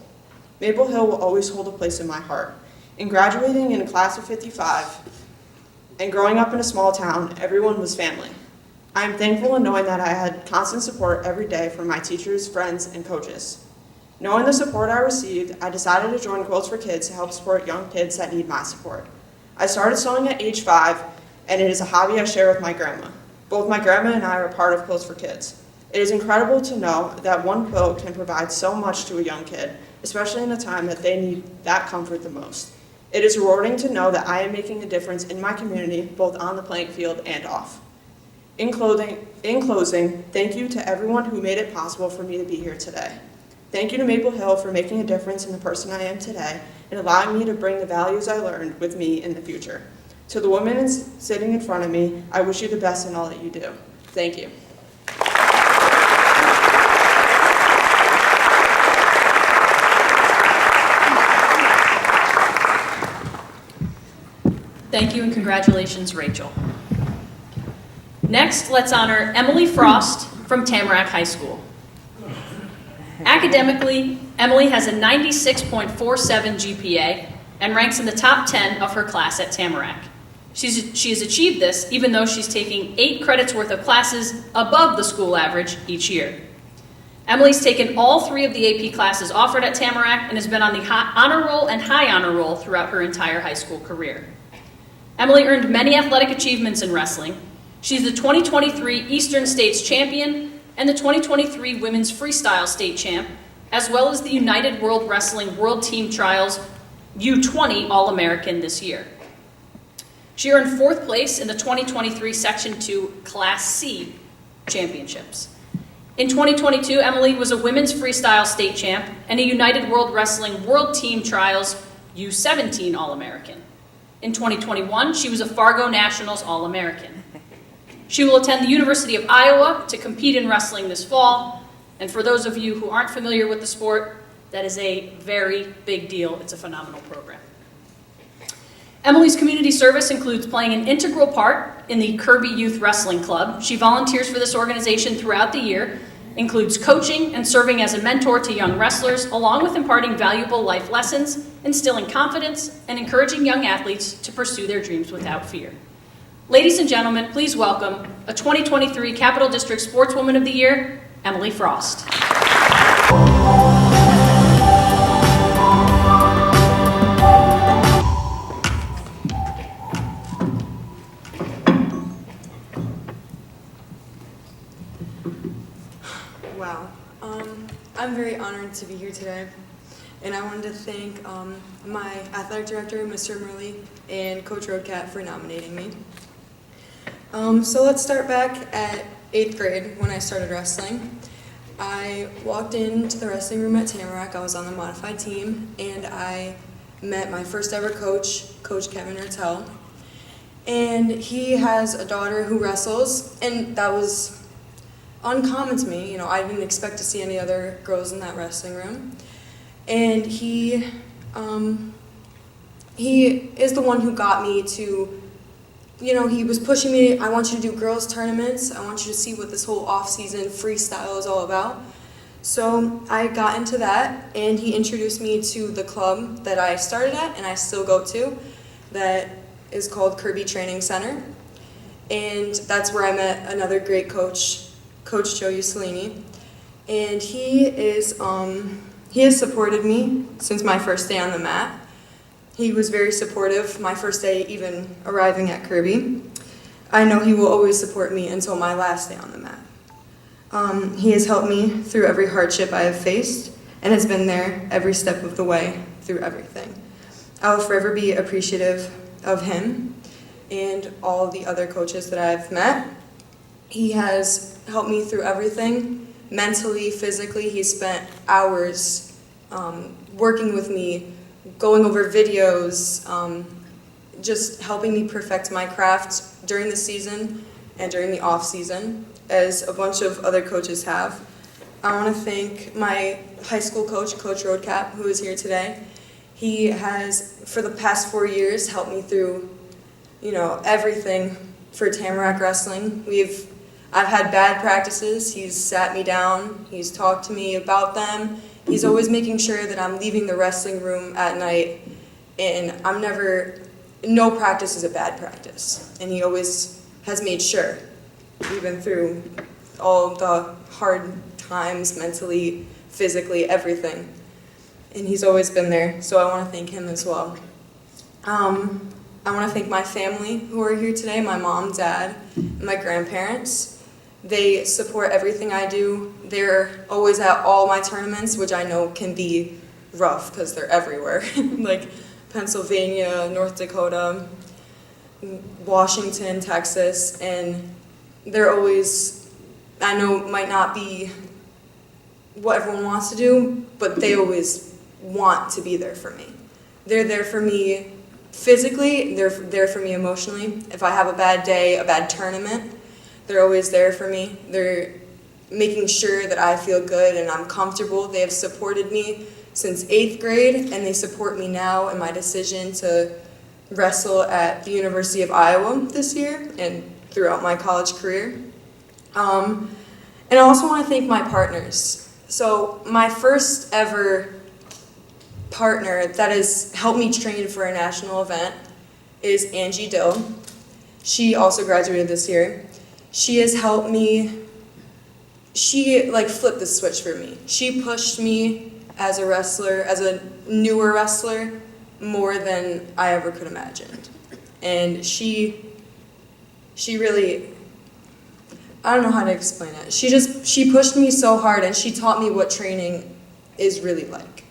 Maple Hill will always hold a place in my heart. In graduating in a class of 55 and growing up in a small town, everyone was family. I am thankful in knowing that I had constant support every day from my teachers, friends, and coaches. Knowing the support I received, I decided to join Quilts for Kids to help support young kids that need my support. I started sewing at age 5, and it is a hobby I share with my grandma. Both my grandma and I are part of Quilts for Kids. It is incredible to know that one quilt can provide so much to a young kid, especially in a time that they need that comfort the most. It is rewarding to know that I am making a difference in my community, both on the playing field and off. In closing, thank you to everyone who made it possible for me to be here today. Thank you to Maple Hill for making a difference in the person I am today and allowing me to bring the values I learned with me in the future. To the women sitting in front of me, I wish you the best in all that you do. Thank you. Thank you and congratulations, Rachel. Next, let's honor Emily Frost from Tamarack High School. Academically, Emily has a 96.47 GPA and ranks in the top 10 of her class at Tamarack. She has achieved this even though she's taking 8 credits worth of classes above the school average each year. Emily's taken all 3 of the AP classes offered at Tamarack and has been on the honor roll and high honor roll throughout her entire high school career. Emily earned many athletic achievements in wrestling. She's the 2023 Eastern States Champion and the 2023 Women's Freestyle State Champ, as well as the United World Wrestling World Team Trials U20 All-American this year. She earned 4th place in the 2023 Section 2 Class C Championships. In 2022, Emily was a Women's Freestyle State Champ and a United World Wrestling World Team Trials U17 All-American. In 2021, she was a Fargo Nationals All-American. She will attend the University of Iowa to compete in wrestling this fall, and for those of you who aren't familiar with the sport, that is a very big deal. It's a phenomenal program. Emily's community service includes playing an integral part in the Kirby Youth Wrestling Club. She volunteers for this organization throughout the year, includes coaching and serving as a mentor to young wrestlers, along with imparting valuable life lessons, instilling confidence, and encouraging young athletes to pursue their dreams without fear. Ladies and gentlemen, please welcome a 2023 Capital District Sportswoman of the Year, Emily Frost. Wow. I'm very honored to be here today, and I wanted to thank my athletic director, Mr. Murley, and Coach Roadcat for nominating me. So let's start back at 8th grade when I started wrestling. I walked into the wrestling room at Tamarack. I was on the modified team, and I met my first ever coach, Coach Kevin Ertel. And he has a daughter who wrestles, and that was uncommon to me. You know, I didn't expect to see any other girls in that wrestling room. And he is the one who got me to, you know, he was pushing me, I want you to do girls tournaments, I want you to see what this whole off-season freestyle is all about. So I got into that, and he introduced me to the club that I started at, and I still go to, that is called Kirby Training Center. And that's where I met another great coach, Coach Joe Usolini. And he has supported me since my first day on the mat. He was very supportive my first day even arriving at Kirby. I know he will always support me until my last day on the mat. He has helped me through every hardship I have faced and has been there every step of the way through everything. I will forever be appreciative of him and all the other coaches that I've met. He has helped me through everything, mentally, physically. He spent hours working with me, going over videos, just helping me perfect my craft during the season and during the off season, as a bunch of other coaches have. I want to thank my high school coach, Coach Roadcap, who is here today. He has, for the past 4 years, helped me through, you know, everything for Tamarack Wrestling. I've had bad practices. He's sat me down. He's talked to me about them. He's always making sure that I'm leaving the wrestling room at night, and no practice is a bad practice. And he always has made sure, even through all the hard times mentally, physically, everything. And he's always been there, so I want to thank him as well. I want to thank my family who are here today, my mom, dad, and my grandparents. They support everything I do. They're always at all my tournaments, which I know can be rough because they're everywhere, like Pennsylvania, North Dakota, Washington, Texas, and they're always, I know might not be what everyone wants to do, but they always want to be there for me. They're there for me physically, they're there for me emotionally. If I have a bad day, a bad tournament, they're always there for me. They're making sure that I feel good and I'm comfortable. They have supported me since 8th grade, and they support me now in my decision to wrestle at the University of Iowa this year and throughout my college career. And I also want to thank my partners. So my first ever partner that has helped me train for a national event is Angie Dill. She also graduated this year. She has helped me, she like flipped the switch for me. She pushed me as a wrestler, as a newer wrestler, more than I ever could imagine. And she really, I don't know how to explain it. She pushed me so hard, and she taught me what training is really like.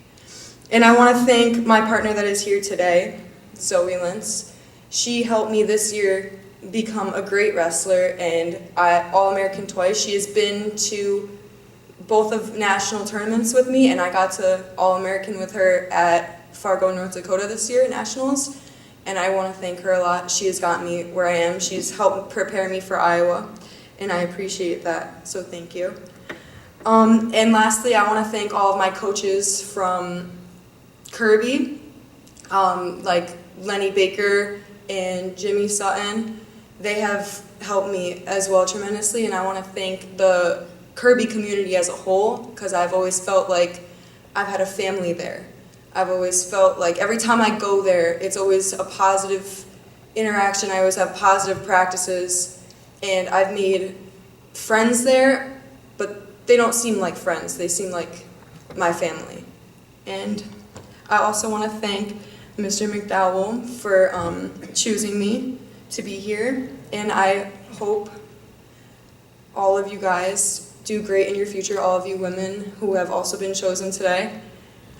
And I want to thank my partner that is here today, Zoe Lentz. She helped me this year become a great wrestler and All-American twice. She has been to both of national tournaments with me, and I got to All-American with her at Fargo, North Dakota this year at Nationals. And I want to thank her a lot. She has got me where I am. She's helped prepare me for Iowa, and I appreciate that, so thank you. And lastly, I want to thank all of my coaches from Kirby, like Lenny Baker and Jimmy Sutton. They have helped me as well tremendously, and I want to thank the Kirby community as a whole, because I've always felt like I've had a family there. I've always felt like every time I go there, it's always a positive interaction. I always have positive practices, and I've made friends there, but they don't seem like friends. They seem like my family. And I also want to thank Mr. McDowell for choosing me to be here, and I hope all of you guys do great in your future, all of you women who have also been chosen today.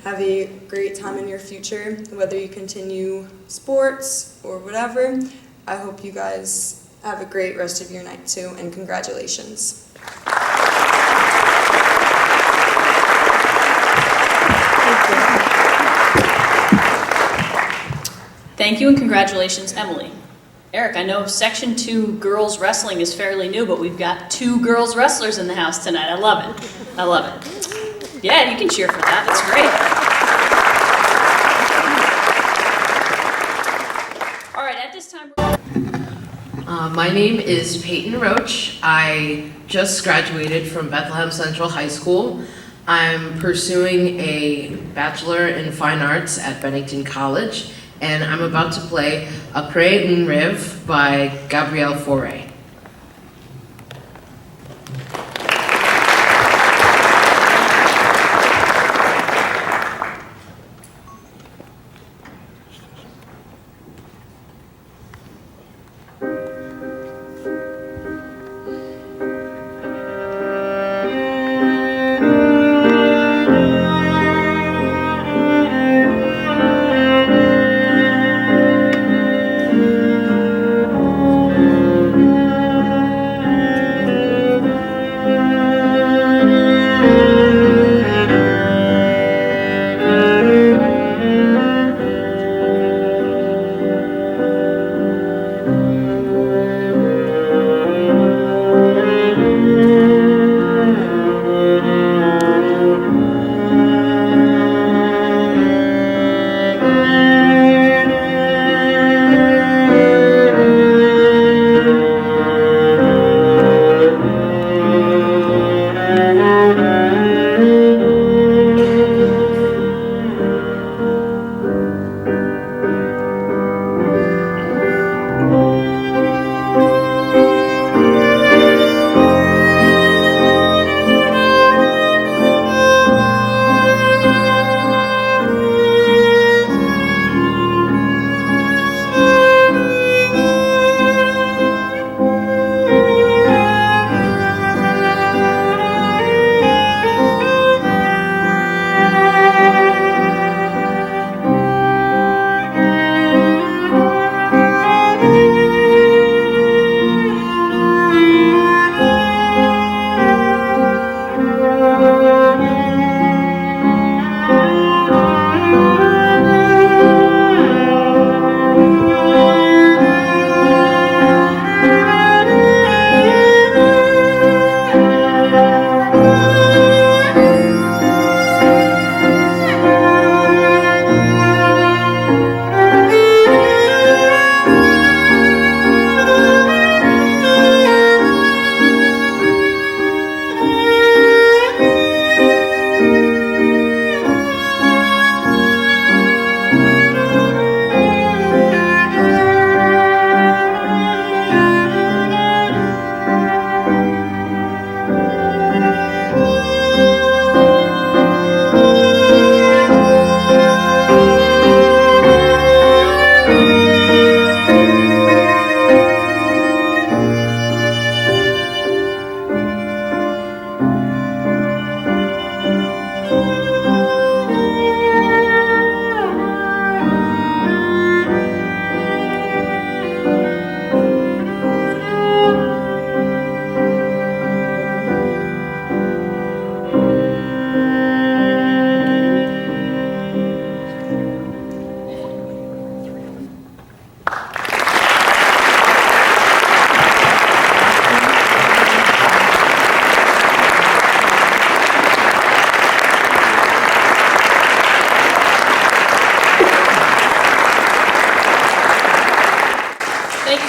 Have a great time in your future, whether you continue sports or whatever. I hope you guys have a great rest of your night too, and congratulations. Thank you and congratulations, Emily. Eric, I know Section 2 girls wrestling is fairly new, but we've got 2 girls wrestlers in the house tonight. I love it. I love it. Yeah, you can cheer for that. That's great. All right, at this time... My name is Peyton Roach. I just graduated from Bethlehem Central High School. I'm pursuing a Bachelor in Fine Arts at Bennington College, and I'm about to play Après un rêve by Gabrielle Fauré.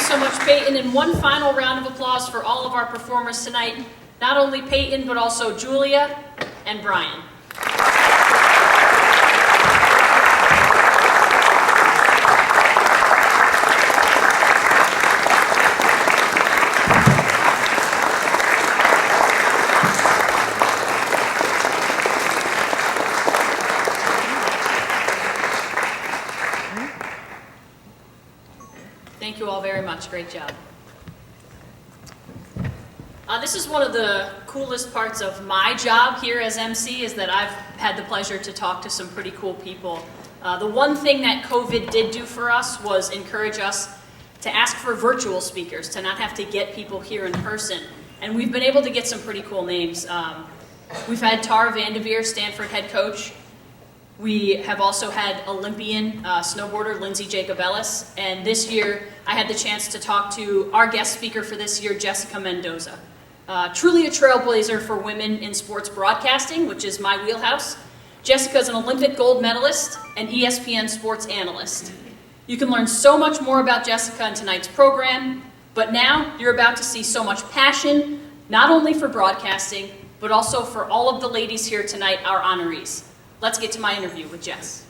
so much, Peyton. And one final round of applause for all of our performers tonight. Not only Peyton, but also Julia and Brian. Thank you all very much. Great job. This is one of the coolest parts of my job here as MC, is that I've had the pleasure to talk to some pretty cool people. The one thing that COVID did do for us was encourage us to ask for virtual speakers, to not have to get people here in person. And we've been able to get some pretty cool names. We've had Tara Vanderveer, Stanford head coach. We have also had Olympian snowboarder Lindsay Jacobellis. And this year, I had the chance to talk to our guest speaker for this year, Jessica Mendoza. Truly a trailblazer for women in sports broadcasting, which is my wheelhouse. Jessica is an Olympic gold medalist and ESPN sports analyst. You can learn so much more about Jessica in tonight's program, but now you're about to see so much passion, not only for broadcasting, but also for all of the ladies here tonight, our honorees. Let's get to my interview with Jess.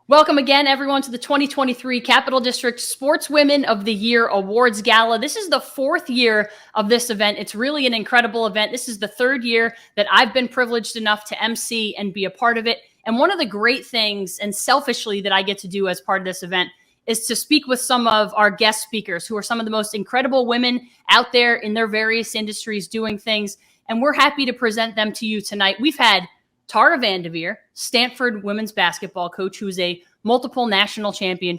Welcome again, everyone, to the 2023 Capital District Sportswomen of the Year Awards Gala. This is the fourth year of this event. It's really an incredible event. This is the third year that I've been privileged enough to MC and be a part of it. And one of the great things, and selfishly, that I get to do as part of this event is to speak with some of our guest speakers who are some of the most incredible women out there in their various industries doing things. And we're happy to present them to you tonight. We've had Tara Vanderveer, Stanford women's basketball coach, who's a multiple national champion.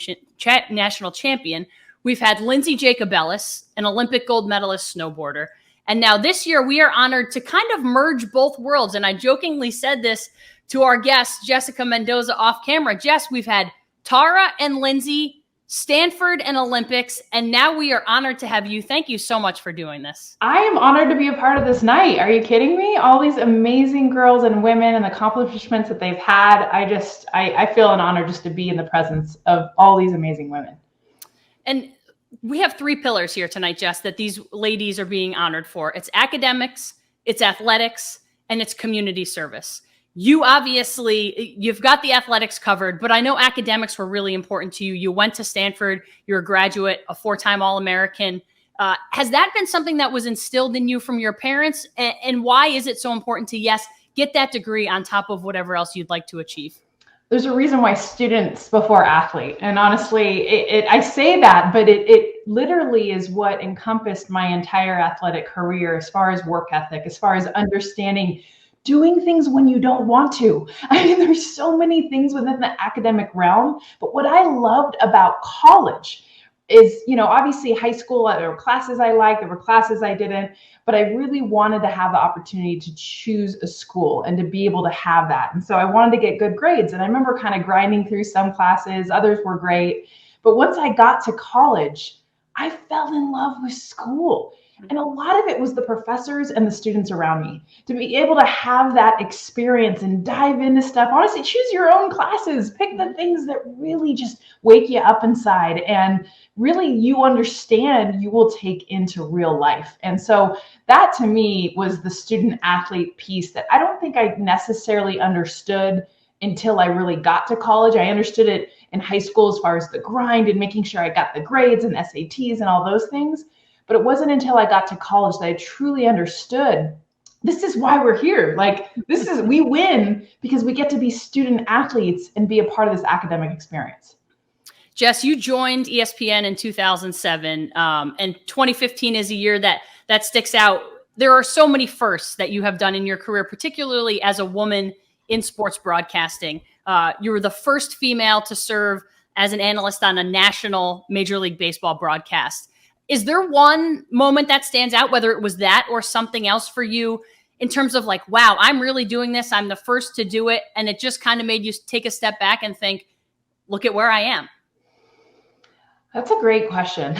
We've had Lindsay Jacobellis, an Olympic gold medalist snowboarder. And now this year we are honored to kind of merge both worlds. And I jokingly said this to our guest, Jessica Mendoza, off camera. Jess, we've had Tara and Lindsay, Stanford and Olympics, and now we are honored to have you. Thank you so much for doing this. I am honored to be a part of this night. Are you kidding me? All these amazing girls and women and the accomplishments that they've had. I feel an honor just to be in the presence of all these amazing women. And we have three pillars here tonight, Jess, that these ladies are being honored for. It's academics, it's athletics, and it's community service. You obviously, you've got the athletics covered, but I know academics were really important to you. You went to Stanford, you're a graduate, a four-time All-American. Has that been something that was instilled in you from your parents? And why is it so important to, yes, get that degree on top of whatever else you'd like to achieve? There's a reason why students before athlete. And honestly, I say that, but it literally is what encompassed my entire athletic career as far as work ethic, as far as understanding doing things when you don't want to. I mean, there's so many things within the academic realm, but what I loved about college is, obviously high school, there were classes I liked, there were classes I didn't, but I really wanted to have the opportunity to choose a school and to be able to have that. And so I wanted to get good grades. And I remember kind of grinding through some classes, others were great. But once I got to college, I fell in love with school. And a lot of it was the professors and the students around me. To be able to have that experience and dive into stuff, honestly, choose your own classes, pick the things that really just wake you up inside and really you understand you will take into real life. And so that to me was the student athlete piece that I don't think I necessarily understood until I really got to college. I understood it in high school as far as the grind and making sure I got the grades and SATs and all those things. But it wasn't until I got to college that I truly understood this is why we're here. We win because we get to be student athletes and be a part of this academic experience. Jess, you joined ESPN in 2007, and 2015 is a year that sticks out. There are so many firsts that you have done in your career, particularly as a woman in sports broadcasting. You were the first female to serve as an analyst on a national Major League Baseball broadcast. Is there one moment that stands out, whether it was that or something else for you in terms of wow, I'm really doing this. I'm the first to do it. And it just kind of made you take a step back and think, look at where I am. That's a great question.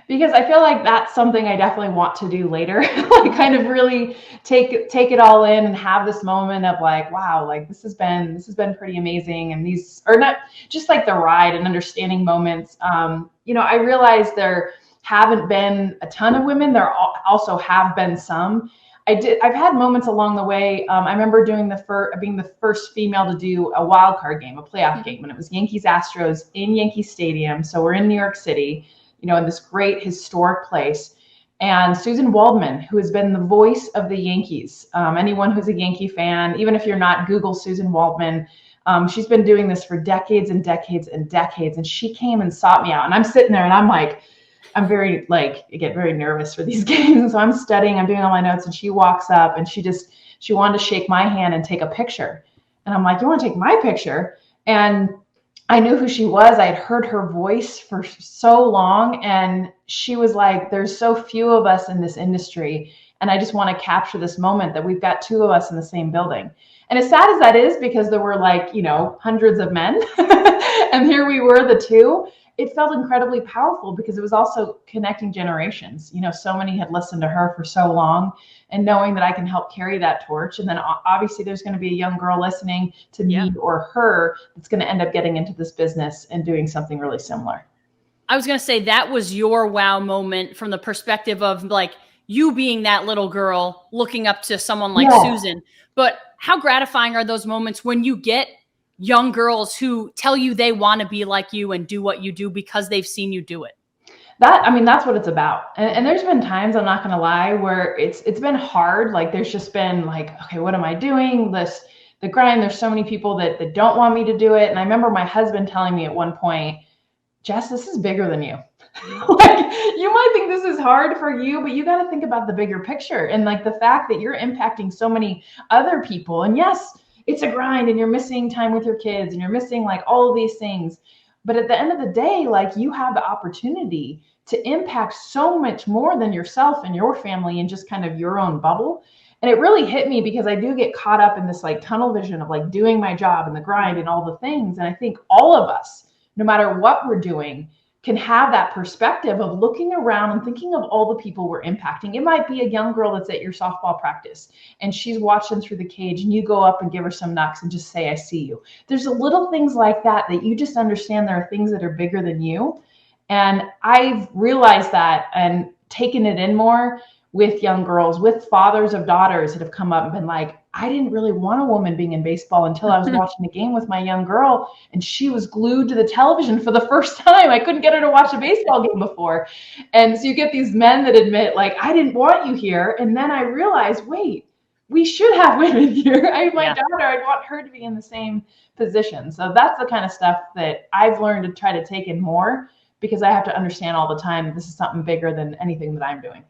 because I feel like that's something I definitely want to do later. Like kind of really take it all in and have this moment of like, wow, like this has been pretty amazing. And these are not just like the ride and understanding moments. I realized there haven't been a ton of women. There also have been some. I've had moments along the way. I remember being the first female to do a wild card game, a playoff game, and it was Yankees Astros in Yankee Stadium. So we're in New York City, in this great historic place. And Susan Waldman, who has been the voice of the Yankees. Anyone who's a Yankee fan, even if you're not, Google Susan Waldman. She's been doing this for decades and decades and decades. And she came and sought me out. And I'm sitting there and I'm like, I get very nervous for these games. So I'm studying, I'm doing all my notes, and she walks up and she wanted to shake my hand and take a picture. And I'm like, you want to take my picture? And I knew who she was. I had heard her voice for so long. And she was like, there's so few of us in this industry. And I just want to capture this moment that we've got two of us in the same building. And as sad as that is, because there were hundreds of men and here we were, the two, it felt incredibly powerful because it was also connecting generations. So many had listened to her for so long, and knowing that I can help carry that torch. And then obviously there's going to be a young girl listening to me or her that's going to end up getting into this business and doing something really similar. I was going to say that was your wow moment from the perspective of like you being that little girl looking up to someone like Susan. But how gratifying are those moments when you get young girls who tell you they want to be like you and do what you do because they've seen you do it? That's what it's about. And there's been times, I'm not going to lie, where it's been hard. Like there's just been like, okay, what am I doing? The grind, there's so many people that don't want me to do it. And I remember my husband telling me at one point, Jess, this is bigger than you. Like you might think this is hard for you, but you got to think about the bigger picture. And like the fact that you're impacting so many other people. And yes, it's a grind and you're missing time with your kids and you're missing like all of these things. But at the end of the day, like you have the opportunity to impact so much more than yourself and your family and just kind of your own bubble. And it really hit me because I do get caught up in this like tunnel vision of like doing my job and the grind and all the things. And I think all of us, no matter what we're doing, can have that perspective of looking around and thinking of all the people we're impacting. It might be a young girl that's at your softball practice and she's watching through the cage and you go up and give her some knocks and just say, I see you. There's little things like that you just understand there are things that are bigger than you. And I've realized that and taken it in more with young girls, with fathers of daughters that have come up and been like, I didn't really want a woman being in baseball until I was watching a game with my young girl and she was glued to the television for the first time. I couldn't get her to watch a baseball game before. And so you get these men that admit like, I didn't want you here. And then I realized, wait, we should have women here. My daughter, I'd want her to be in the same position. So that's the kind of stuff that I've learned to try to take in more because I have to understand all the time that this is something bigger than anything that I'm doing.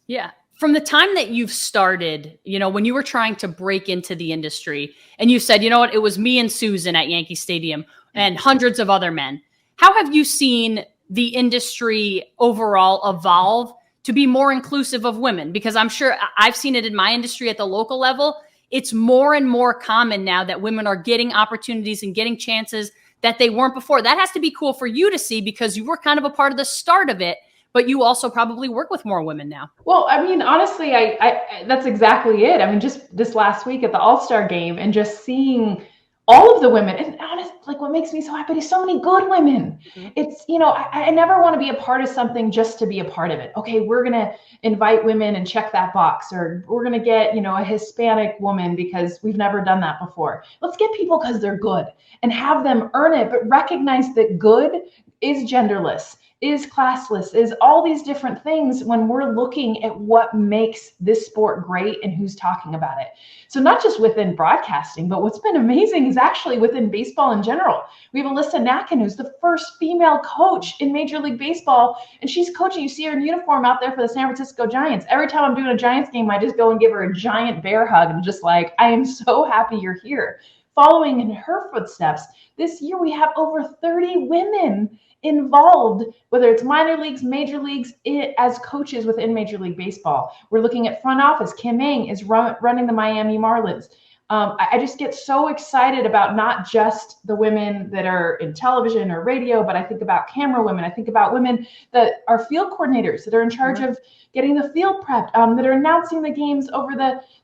Yeah. From the time that you've started, when you were trying to break into the industry and you said, you know what, it was me and Susan at Yankee Stadium and hundreds of other men. How have you seen the industry overall evolve to be more inclusive of women? Because I'm sure I've seen it in my industry at the local level. It's more and more common now that women are getting opportunities and getting chances that they weren't before. That has to be cool for you to see because you were kind of a part of the start of it. But you also probably work with more women now. Well, I mean, honestly, I that's exactly it. I mean, just this last week at the All-Star game and just seeing all of the women, and honestly, like what makes me so happy is so many good women. Mm-hmm. It's, I never want to be a part of something just to be a part of it. Okay, we're going to invite women and check that box, or we're going to get, a Hispanic woman because we've never done that before. Let's get people because they're good and have them earn it, but recognize that good is genderless, is classless, is all these different things when we're looking at what makes this sport great and who's talking about it. So not just within broadcasting, but what's been amazing is actually within baseball in general. We have Alyssa Nacken, who's the first female coach in Major League Baseball, and she's coaching. You see her in uniform out there for the San Francisco Giants. Every time I'm doing a Giants game, I just go and give her a giant bear hug and just like, I am so happy you're here. Following in her footsteps, this year we have over 30 women involved, whether it's minor leagues, major leagues, as coaches within Major League Baseball. We're looking at front office. Kim Ng is running the Miami Marlins. I just get so excited about not just the women that are in television or radio, but I think about camera women. I think about women that are field coordinators, that are in charge of getting the field prepped, that are announcing the games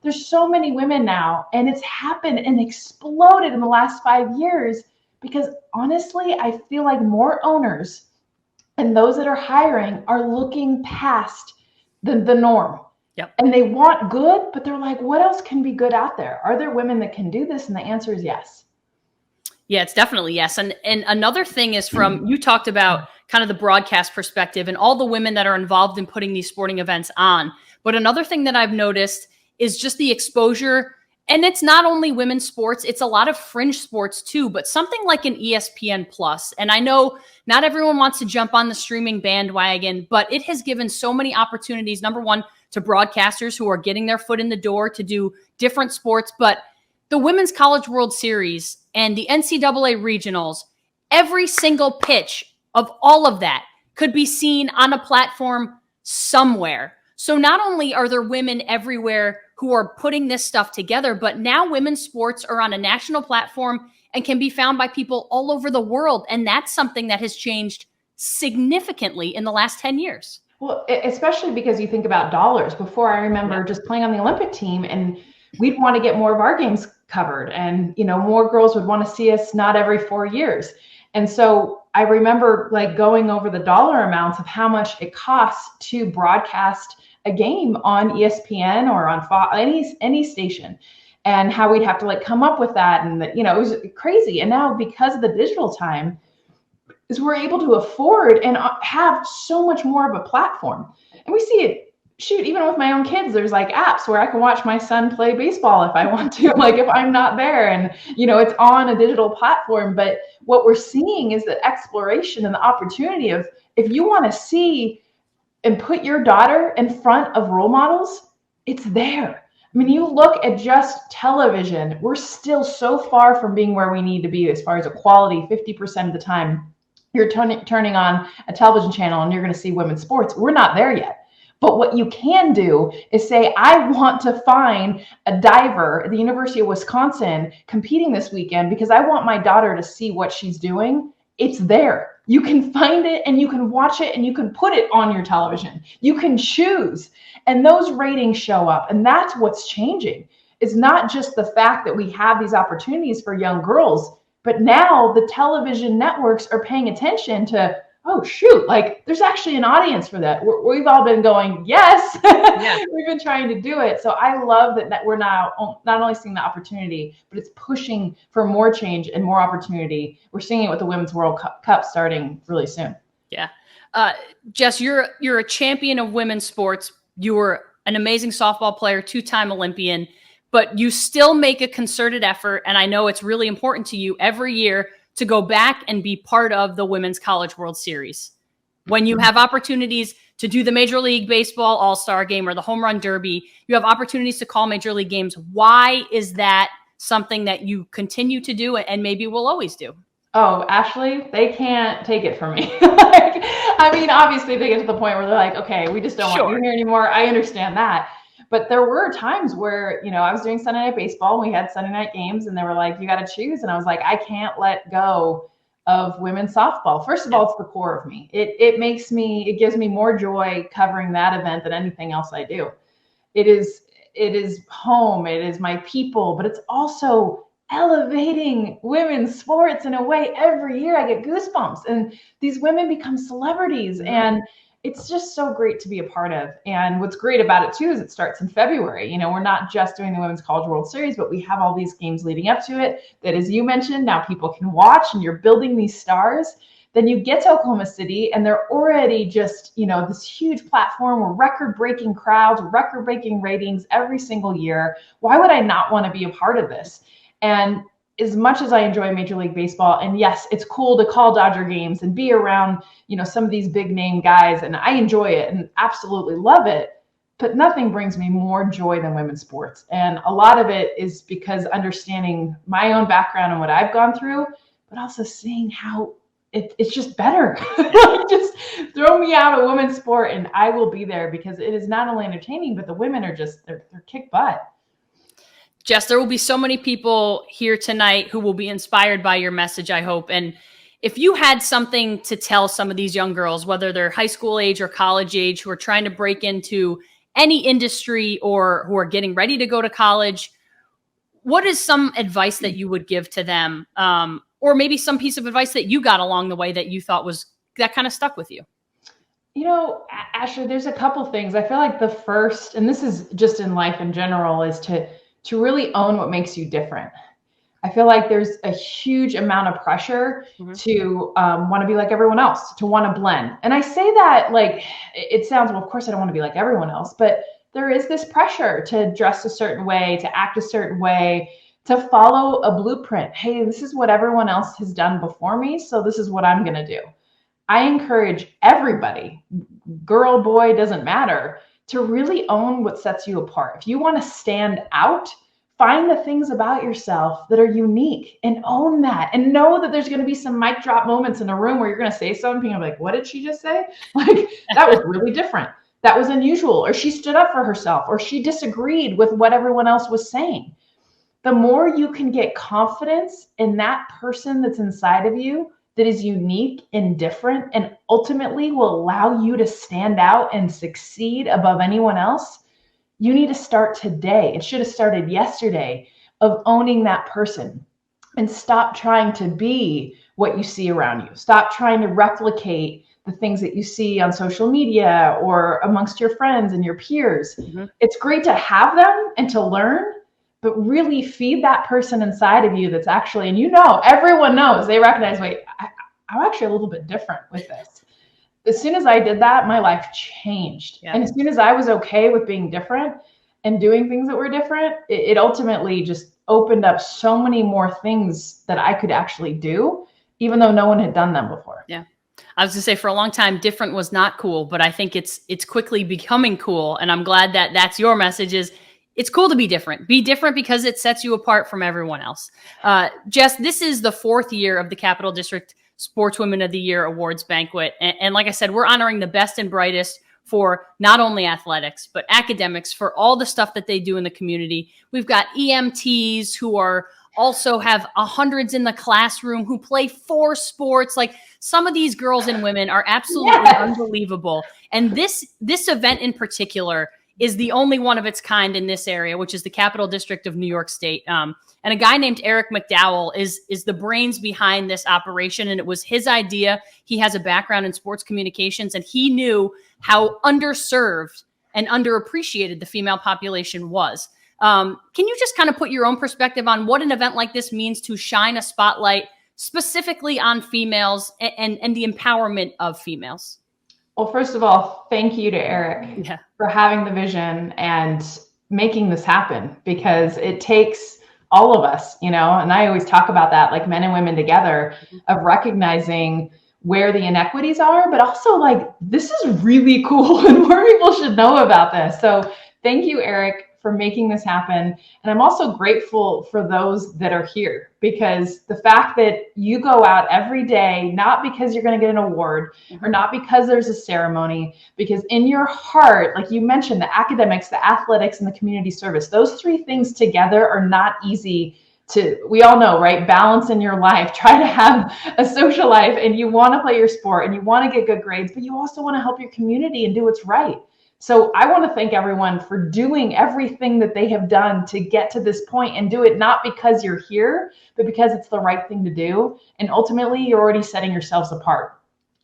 there's so many women now, and it's happened and exploded in the last 5 years because honestly, I feel like more owners and those that are hiring are looking past the norm. Yep. And they want good, but they're like, what else can be good out there? Are there women that can do this? And the answer is yes. Yeah, it's definitely yes. And another thing is you talked about kind of the broadcast perspective and all the women that are involved in putting these sporting events on. But another thing that I've noticed is just the exposure. And it's not only women's sports, it's a lot of fringe sports too, but something like an ESPN Plus. And I know not everyone wants to jump on the streaming bandwagon, but it has given so many opportunities, number one, to broadcasters who are getting their foot in the door to do different sports. But the Women's College World Series and the NCAA regionals, every single pitch of all of that could be seen on a platform somewhere. So not only are there women everywhere who are putting this stuff together, but now women's sports are on a national platform and can be found by people all over the world. And that's something that has changed significantly in the last 10 years. Well, especially because you think about dollars. Before, I remember just playing on the Olympic team, and we'd want to get more of our games covered, and more girls would want to see us not every 4 years. And so I remember like going over the dollar amounts of how much it costs to broadcast a game on ESPN or on Fox, any station, and how we'd have to like come up with that, and it was crazy. And now because of the digital time, is we're able to afford and have so much more of a platform. And we see it, even with my own kids, there's like apps where I can watch my son play baseball if I want to, like if I'm not there, and it's on a digital platform. But what we're seeing is the exploration and the opportunity of, if you want to see and put your daughter in front of role models, it's there. I mean, you look at just television, we're still so far from being where we need to be as far as equality. 50% of the time, you're turning on a television channel and you're going to see women's sports. We're not there yet. But what you can do is say, I want to find a diver at the University of Wisconsin competing this weekend because I want my daughter to see what she's doing. It's there. You can find it and you can watch it and you can put it on your television. You can choose, and those ratings show up. And that's what's changing. It's not just the fact that we have these opportunities for young girls, but now the television networks are paying attention to, oh, shoot, like there's actually an audience for that. We've all been going, yes, we've been trying to do it. So I love that we're now not only seeing the opportunity, but it's pushing for more change and more opportunity. We're seeing it with the Women's World Cup starting really soon. Yeah. Jess, you're a champion of women's sports. You were an amazing softball player, 2-time Olympian, but you still make a concerted effort, and I know it's really important to you every year to go back and be part of the Women's College World Series. When you have opportunities to do the Major League Baseball All-Star Game or the Home Run Derby, you have opportunities to call Major League games. Why is that something that you continue to do and maybe will always do? Oh, Ashley, they can't take it from me. I mean, obviously they get to the point where they're like, okay, we just don't want you here anymore. I understand that. But there were times where, I was doing Sunday Night Baseball and we had Sunday night games and they were like, you got to choose. And I was like, I can't let go of women's softball. First of all, it's the core of me. It gives me more joy covering that event than anything else I do. It is home. It is my people, but it's also elevating women's sports in a way. Every year I get goosebumps and these women become celebrities, and it's just so great to be a part of. And what's great about it too is it starts in February. We're not just doing the Women's College World Series, but we have all these games leading up to it that, as you mentioned, now people can watch, and you're building these stars. Then you get to Oklahoma City and they're already just, this huge platform with record-breaking crowds, record-breaking ratings every single year. Why would I not want to be a part of this? And as much as I enjoy Major League Baseball, and yes, it's cool to call Dodger games and be around, some of these big name guys, and I enjoy it and absolutely love it, but nothing brings me more joy than women's sports. And a lot of it is because understanding my own background and what I've gone through, but also seeing how it's just better. Just throw me out a women's sport and I will be there, because it is not only entertaining, but the women are they're kick butt. Jess, there will be so many people here tonight who will be inspired by your message, I hope. And if you had something to tell some of these young girls, whether they're high school age or college age, who are trying to break into any industry or who are getting ready to go to college, what is some advice that you would give to them? Or maybe some piece of advice that you got along the way that you thought that kind of stuck with you? You know, Ashley, there's a couple things. I feel like the first, and this is just in life in general, is to really own what makes you different. I feel like there's a huge amount of pressure to want to be like everyone else, to want to blend. And I say that like, it sounds, well, of course I don't want to be like everyone else, but there is this pressure to dress a certain way, to act a certain way, to follow a blueprint. Hey, this is what everyone else has done before me, so this is what I'm going to do. I encourage everybody, girl, boy, doesn't matter, to really own what sets you apart. If you want to stand out, find the things about yourself that are unique and own that, and know that there's going to be some mic drop moments in a room where you're going to say something and be like, what did she just say? Like, that was really different. That was unusual. Or she stood up for herself, or she disagreed with what everyone else was saying. The more you can get confidence in that person that's inside of you that is unique and different and ultimately will allow you to stand out and succeed above anyone else, you need to start today. It should have started yesterday, of owning that person, and stop trying to be what you see around you. Stop trying to replicate the things that you see on social media or amongst your friends and your peers. It's great to have them and to learn, but really feed that person inside of you that's actually, and you know, everyone knows, they recognize, wait, I'm actually a little bit different with this. As soon as I did that, my life changed. Yeah. And as soon as I was okay with being different and doing things that were different, it ultimately just opened up so many more things that I could actually do, even though no one had done them before. Yeah. I was gonna say, for a long time, different was not cool, but I think it's quickly becoming cool. And I'm glad that that's your message, is it's cool to be different. Be different because it sets you apart from everyone else. Jess, this is the 4th year of the Capital District Sportswomen of the Year Awards Banquet. And like I said, we're honoring the best and brightest for not only athletics, but academics, for all the stuff that they do in the community. We've got EMTs who are also have hundreds in the classroom who play 4 sports. Like, some of these girls and women are absolutely unbelievable. And this event in particular is the only one of its kind in this area, which is the Capital District of New York State. And a guy named Eric McDowell is the brains behind this operation. And it was his idea. He has a background in sports communications, and he knew how underserved and underappreciated the female population was. Can you just kind of put your own perspective on what an event like this means to shine a spotlight specifically on females and the empowerment of females? Well, first of all, thank you to Eric for having the vision and making this happen, because it takes all of us, you know, and I always talk about that, like men and women together, of recognizing where the inequities are, but also like, this is really cool and more people should know about this. So thank you, Eric, for making this happen. And I'm also grateful for those that are here, because the fact that you go out every day, not because you're going to get an award or not because there's a ceremony, because in your heart, like you mentioned, the academics, the athletics, and the community service, those 3 things together are not easy to, we all know, right? Balance in your life. Try to have a social life, and you want to play your sport and you want to get good grades, but you also want to help your community and do what's right. So I want to thank everyone for doing everything that they have done to get to this point, and do it not because you're here, but because it's the right thing to do. And ultimately, you're already setting yourselves apart.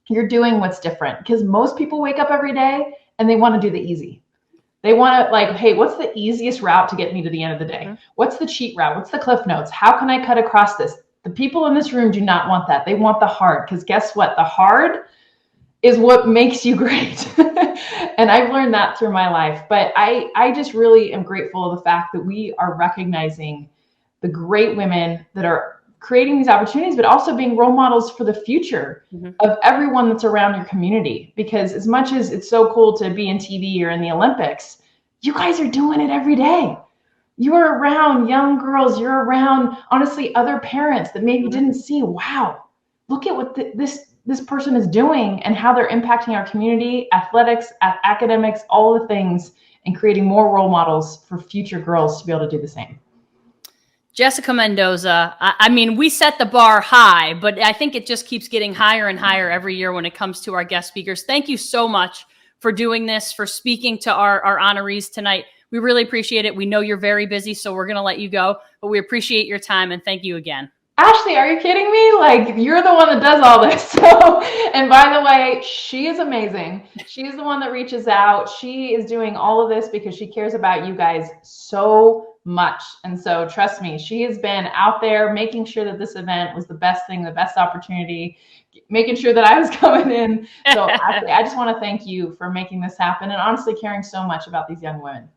You're doing what's different, because most people wake up every day and they want to do the easy. They want to, like, hey, what's the easiest route to get me to the end of the day? What's the cheat route? What's the cliff notes? How can I cut across this? The people in this room do not want that. They want the hard, because guess what? The hard is what makes you great. And I've learned that through my life. But I just really am grateful of the fact that we are recognizing the great women that are creating these opportunities, but also being role models for the future of everyone that's around your community. Because as much as it's so cool to be in TV or in the Olympics, you guys are doing it every day. You're around young girls. You're around, honestly, other parents that maybe didn't see, wow, look at what this person is doing and how they're impacting our community, athletics, academics, all the things, and creating more role models for future girls to be able to do the same. Jessica Mendoza, I mean, we set the bar high, but I think it just keeps getting higher and higher every year when it comes to our guest speakers. Thank you so much for doing this, for speaking to our honorees tonight. We really appreciate it. We know you're very busy, so we're going to let you go, but we appreciate your time, and thank you again. Ashley, are you kidding me? Like, you're the one that does all this. So, and by the way, she is amazing. She's the one that reaches out. She is doing all of this because she cares about you guys so much. And so trust me, she has been out there making sure that this event was the best thing, the best opportunity, making sure that I was coming in. So Ashley, I just want to thank you for making this happen and honestly caring so much about these young women.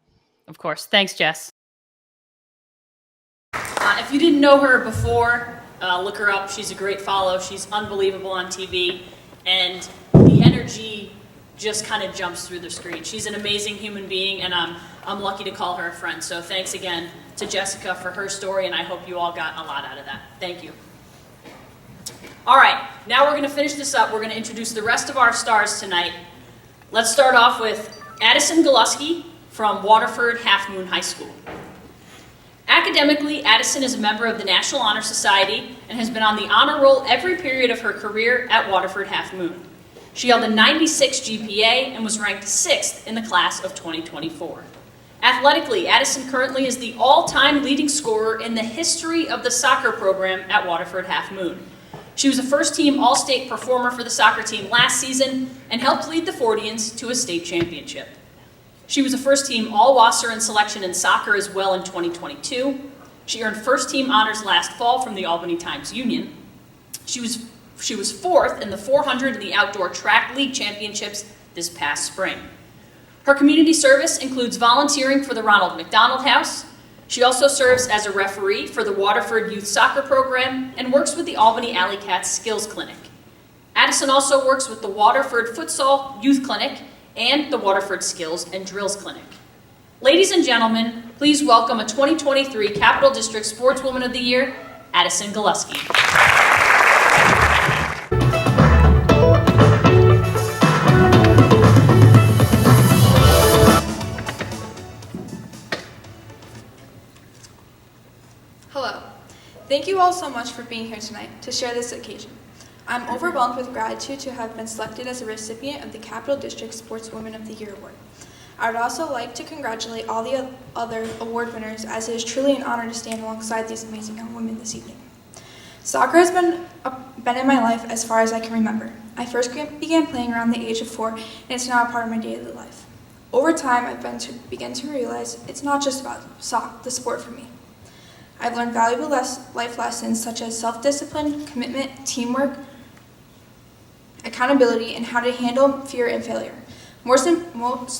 Of course. Thanks, Jess. If you didn't know her before, look her up. She's a great follow. She's unbelievable on TV, and the energy just kind of jumps through the screen. She's an amazing human being, and I'm lucky to call her a friend. So thanks again to Jessica for her story, and I hope you all got a lot out of that. Thank you. All right, now we're going to finish this up. We're going to introduce the rest of our stars tonight. Let's start off with Addison Goluski from Waterford Half Moon High School. Academically, Addison is a member of the National Honor Society and has been on the honor roll every period of her career at Waterford Half Moon. She held a 96 GPA and was ranked 6th in the class of 2024. Athletically, Addison currently is the all-time leading scorer in the history of the soccer program at Waterford Half Moon. She was a first-team All-State performer for the soccer team last season and helped lead the Fordians to a state championship. She was a first-team All-Wasser in selection in soccer as well in 2022. She earned first-team honors last fall from the Albany Times-Union. She was 4th in the 400 in the Outdoor Track League Championships this past spring. Her community service includes volunteering for the Ronald McDonald House. She also serves as a referee for the Waterford Youth Soccer Program and works with the Albany Alley Cats Skills Clinic. Addison also works with the Waterford Futsal Youth Clinic and the Waterford Skills and Drills Clinic. Ladies and gentlemen, please welcome a 2023 Capital District Sportswoman of the Year, Addison Goluski. Hello. Thank you all so much for being here tonight to share this occasion. I'm overwhelmed with gratitude to have been selected as a recipient of the Capital District Sportswoman of the Year Award. I would also like to congratulate all the other award winners, as it is truly an honor to stand alongside these amazing young women this evening. Soccer has been in my life as far as I can remember. I first began playing around the age of 4, and it's now a part of my daily life. Over time, I've begun to realize it's not just about the sport for me. I've learned valuable life lessons such as self-discipline, commitment, teamwork, accountability, and how to handle fear and failure. Most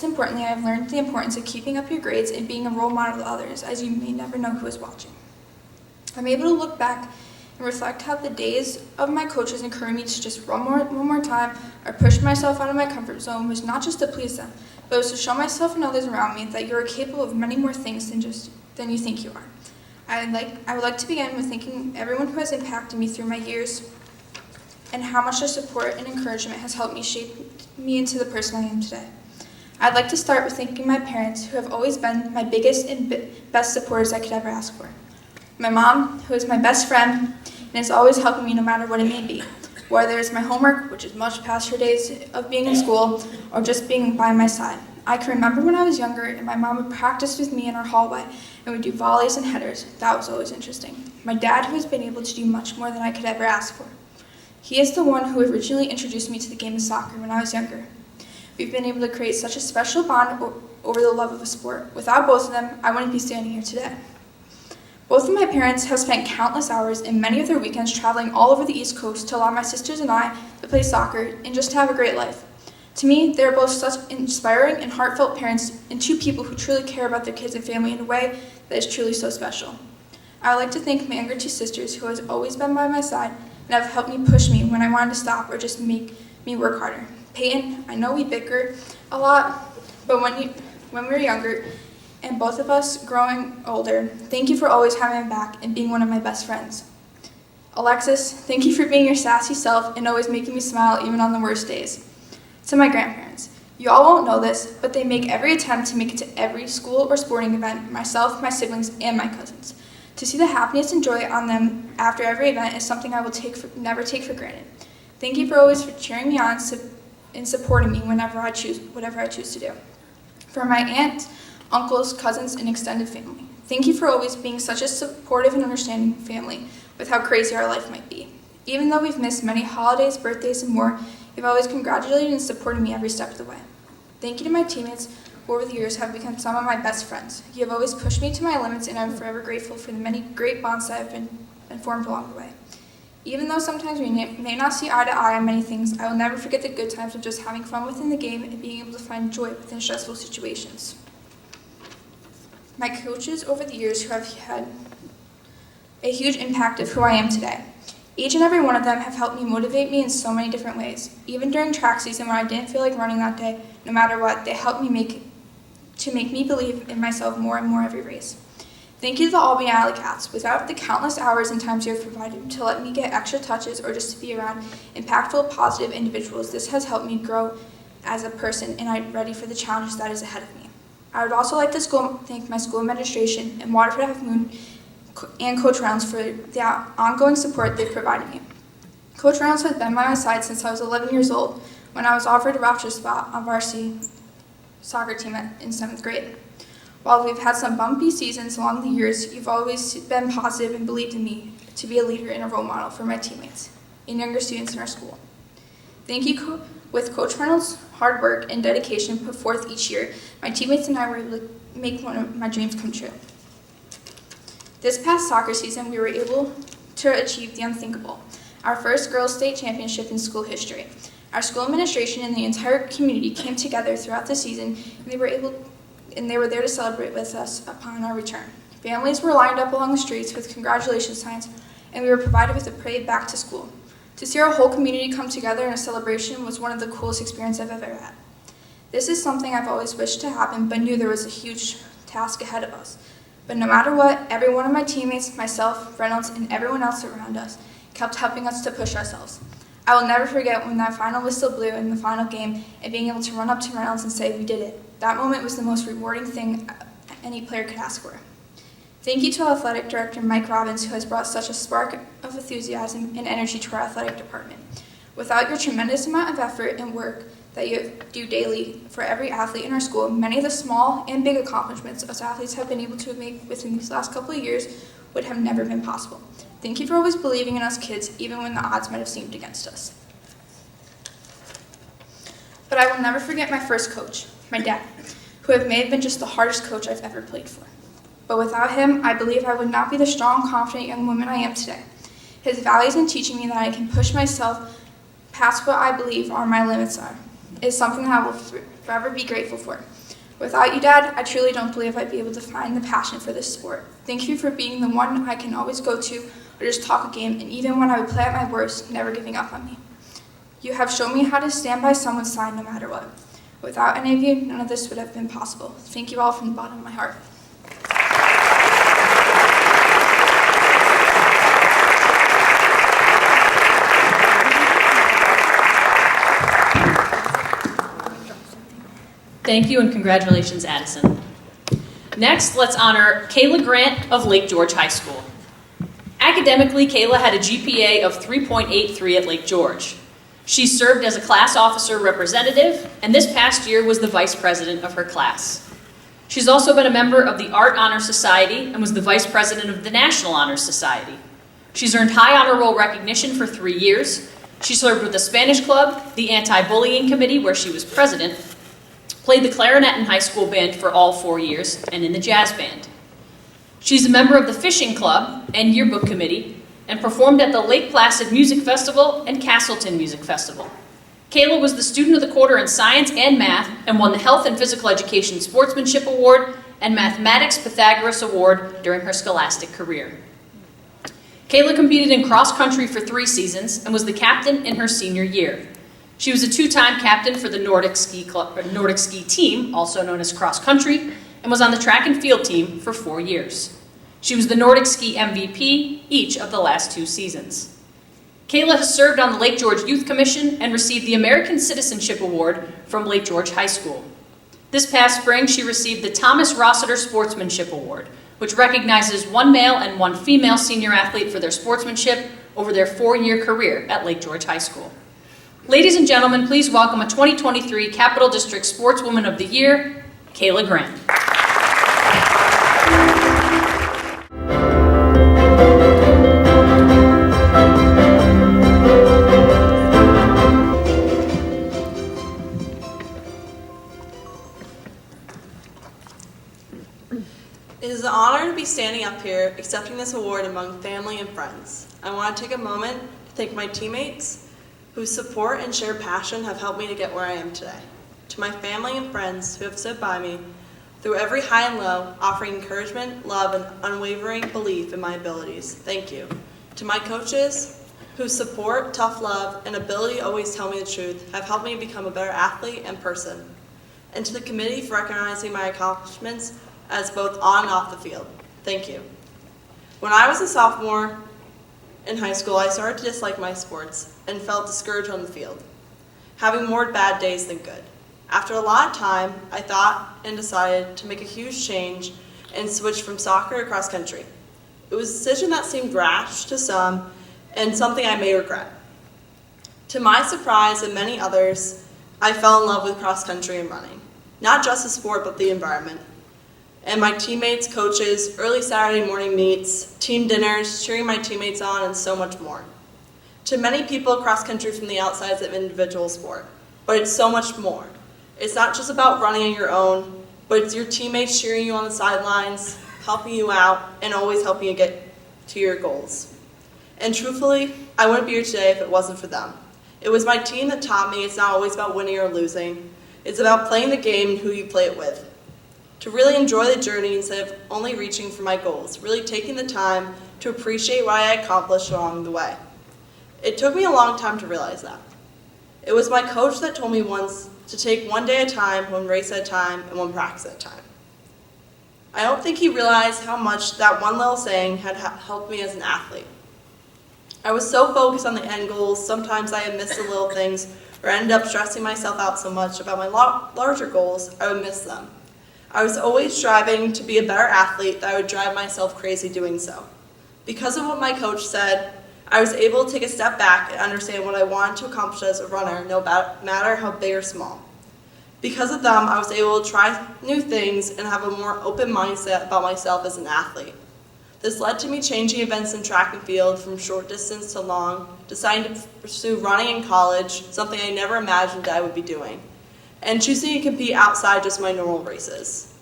importantly, I've learned the importance of keeping up your grades and being a role model to others, as you may never know who is watching. I'm able to look back and reflect how the days of my coaches encouraged me to just one more time or push myself out of my comfort zone was not just to please them, but it was to show myself and others around me that you are capable of many more things than you think you are. I would like to begin with thanking everyone who has impacted me through my years and how much their support and encouragement has helped me shape me into the person I am today. I'd like to start with thanking my parents, who have always been my biggest and best supporters I could ever ask for. My mom, who is my best friend and is always helping me no matter what it may be, whether it's my homework, which is much past her days of being in school, or just being by my side. I can remember when I was younger and my mom would practice with me in our hallway and we'd do volleys and headers. That was always interesting. My dad, who has been able to do much more than I could ever ask for. He is the one who originally introduced me to the game of soccer when I was younger. We've been able to create such a special bond over the love of a sport. Without both of them, I wouldn't be standing here today. Both of my parents have spent countless hours and many of their weekends traveling all over the East Coast to allow my sisters and I to play soccer and just to have a great life. To me, they are both such inspiring and heartfelt parents and two people who truly care about their kids and family in a way that is truly so special. I would like to thank my younger two sisters who has always been by my side and have helped me push me when I wanted to stop or just make me work harder. Peyton, I know we bicker a lot, but when we were younger and both of us growing older, thank you for always having my back and being one of my best friends. Alexis, thank you for being your sassy self and always making me smile even on the worst days. To my grandparents, you all won't know this, but they make every attempt to make it to every school or sporting event, myself, my siblings, and my cousins. To see the happiness and joy on them after every event is something I will never take for granted. Thank you for always cheering me on and supporting me whatever I choose to do. For my aunts, uncles, cousins, and extended family, thank you for always being such a supportive and understanding family with how crazy our life might be. Even though we've missed many holidays, birthdays, and more, you've always congratulated and supported me every step of the way. Thank you to my teammates who over the years have become some of my best friends. You have always pushed me to my limits, and I'm forever grateful for the many great bonds that have been formed along the way. Even though sometimes we may not see eye to eye on many things, I will never forget the good times of just having fun within the game and being able to find joy within stressful situations. My coaches over the years who have had a huge impact of who I am today. Each and every one of them have helped me motivate me in so many different ways. Even during track season when I didn't feel like running that day, no matter what, they helped me make me believe in myself more and more every race. Thank you to the Albany Alley Cats. Without the countless hours and times you have provided to let me get extra touches or just to be around impactful, positive individuals, this has helped me grow as a person and I'm ready for the challenges that is ahead of me. I would also like to thank my school administration and Waterford Half Moon and Coach Reynolds for the ongoing support they've provided me. Coach Reynolds has been by my side since I was 11 years old when I was offered a roster spot on varsity soccer team in 7th grade. While we've had some bumpy seasons along the years, you've always been positive and believed in me to be a leader and a role model for my teammates and younger students in our school. Thank you. With Coach Reynolds' hard work and dedication put forth each year, my teammates and I were able to make one of my dreams come true. This past soccer season, we were able to achieve the unthinkable, our first girls' state championship in school history. Our school administration and the entire community came together throughout the season, and they were there to celebrate with us upon our return. Families were lined up along the streets with congratulations signs, and we were provided with a parade back to school. To see our whole community come together in a celebration was one of the coolest experiences I've ever had. This is something I've always wished to happen, but knew there was a huge task ahead of us. But no matter what, every one of my teammates, myself, Reynolds, and everyone else around us kept helping us to push ourselves. I will never forget when that final whistle blew in the final game and being able to run up to Reynolds and say, "We did it." That moment was the most rewarding thing any player could ask for. Thank you to our athletic director, Mike Robbins, who has brought such a spark of enthusiasm and energy to our athletic department. Without your tremendous amount of effort and work that you do daily for every athlete in our school, many of the small and big accomplishments us athletes have been able to make within these last couple of years would have never been possible. Thank you for always believing in us kids, even when the odds might have seemed against us. But I will never forget my first coach, my dad, who may have been just the hardest coach I've ever played for. But without him, I believe I would not be the strong, confident young woman I am today. His values in teaching me that I can push myself past what I believe are my limits is something that I will forever be grateful for. Without you, Dad, I truly don't believe I'd be able to find the passion for this sport. Thank you for being the one I can always go to or just talk a game, and even when I would play at my worst, never giving up on me. You have shown me how to stand by someone's side no matter what. Without any of you, none of this would have been possible. Thank you all from the bottom of my heart. Thank you and congratulations, Addison. Next, let's honor Kayla Grant of Lake George High School. Academically, Kayla had a GPA of 3.83 at Lake George. She served as a class officer representative, and this past year was the vice president of her class. She's also been a member of the Art Honor Society and was the vice president of the National Honor Society. She's earned high honor roll recognition for 3 years. She served with the Spanish Club, the Anti-Bullying Committee, where she was president, played the clarinet in high school band for all 4 years, and in the jazz band. She's a member of the Fishing Club and Yearbook Committee, and performed at the Lake Placid Music Festival and Castleton Music Festival. Kayla was the Student of the Quarter in Science and Math, and won the Health and Physical Education Sportsmanship Award and Mathematics Pythagoras Award during her scholastic career. Kayla competed in cross country for 3 seasons, and was the captain in her senior year. She was a 2-time captain for the Nordic Ski team, also known as cross country, and was on the track and field team for 4 years. She was the Nordic Ski MVP each of the last 2 seasons. Kayla has served on the Lake George Youth Commission and received the American Citizenship Award from Lake George High School. This past spring, she received the Thomas Rossiter Sportsmanship Award, which recognizes one male and one female senior athlete for their sportsmanship over their 4-year career at Lake George High School. Ladies and gentlemen, please welcome a 2023 Capital District Sportswoman of the Year, Kayla Grant. It is an honor to be standing up here accepting this award among family and friends. I want to take a moment to thank my teammates whose support and shared passion have helped me to get where I am today. To my family and friends who have stood by me through every high and low, offering encouragement, love, and unwavering belief in my abilities, thank you. To my coaches whose support, tough love, and ability to always tell me the truth have helped me become a better athlete and person. And to the committee for recognizing my accomplishments as both on and off the field. Thank you. When I was a sophomore in high school, I started to dislike my sports and felt discouraged on the field, having more bad days than good. After a lot of time, I thought and decided to make a huge change and switch from soccer to cross country. It was a decision that seemed rash to some and something I may regret. To my surprise and many others, I fell in love with cross country and running. Not just the sport, but the environment. And my teammates, coaches, early Saturday morning meets, team dinners, cheering my teammates on, and so much more. To many people, cross country from the outside is an individual sport, but it's so much more. It's not just about running on your own, but it's your teammates cheering you on the sidelines, helping you out, and always helping you get to your goals. And truthfully, I wouldn't be here today if it wasn't for them. It was my team that taught me it's not always about winning or losing. It's about playing the game and who you play it with. To really enjoy the journey instead of only reaching for my goals, really taking the time to appreciate what I accomplished along the way. It took me a long time to realize that. It was my coach that told me once to take one day at a time, one race at a time, and one practice at a time. I don't think he realized how much that one little saying had helped me as an athlete. I was so focused on the end goals, sometimes I had missed the little things or ended up stressing myself out so much about my larger goals, I would miss them. I was always striving to be a better athlete that I would drive myself crazy doing so. Because of what my coach said, I was able to take a step back and understand what I wanted to accomplish as a runner, no matter how big or small. Because of them, I was able to try new things and have a more open mindset about myself as an athlete. This led to me changing events in track and field from short distance to long, deciding to pursue running in college, something I never imagined I would be doing, and choosing to compete outside just my normal races.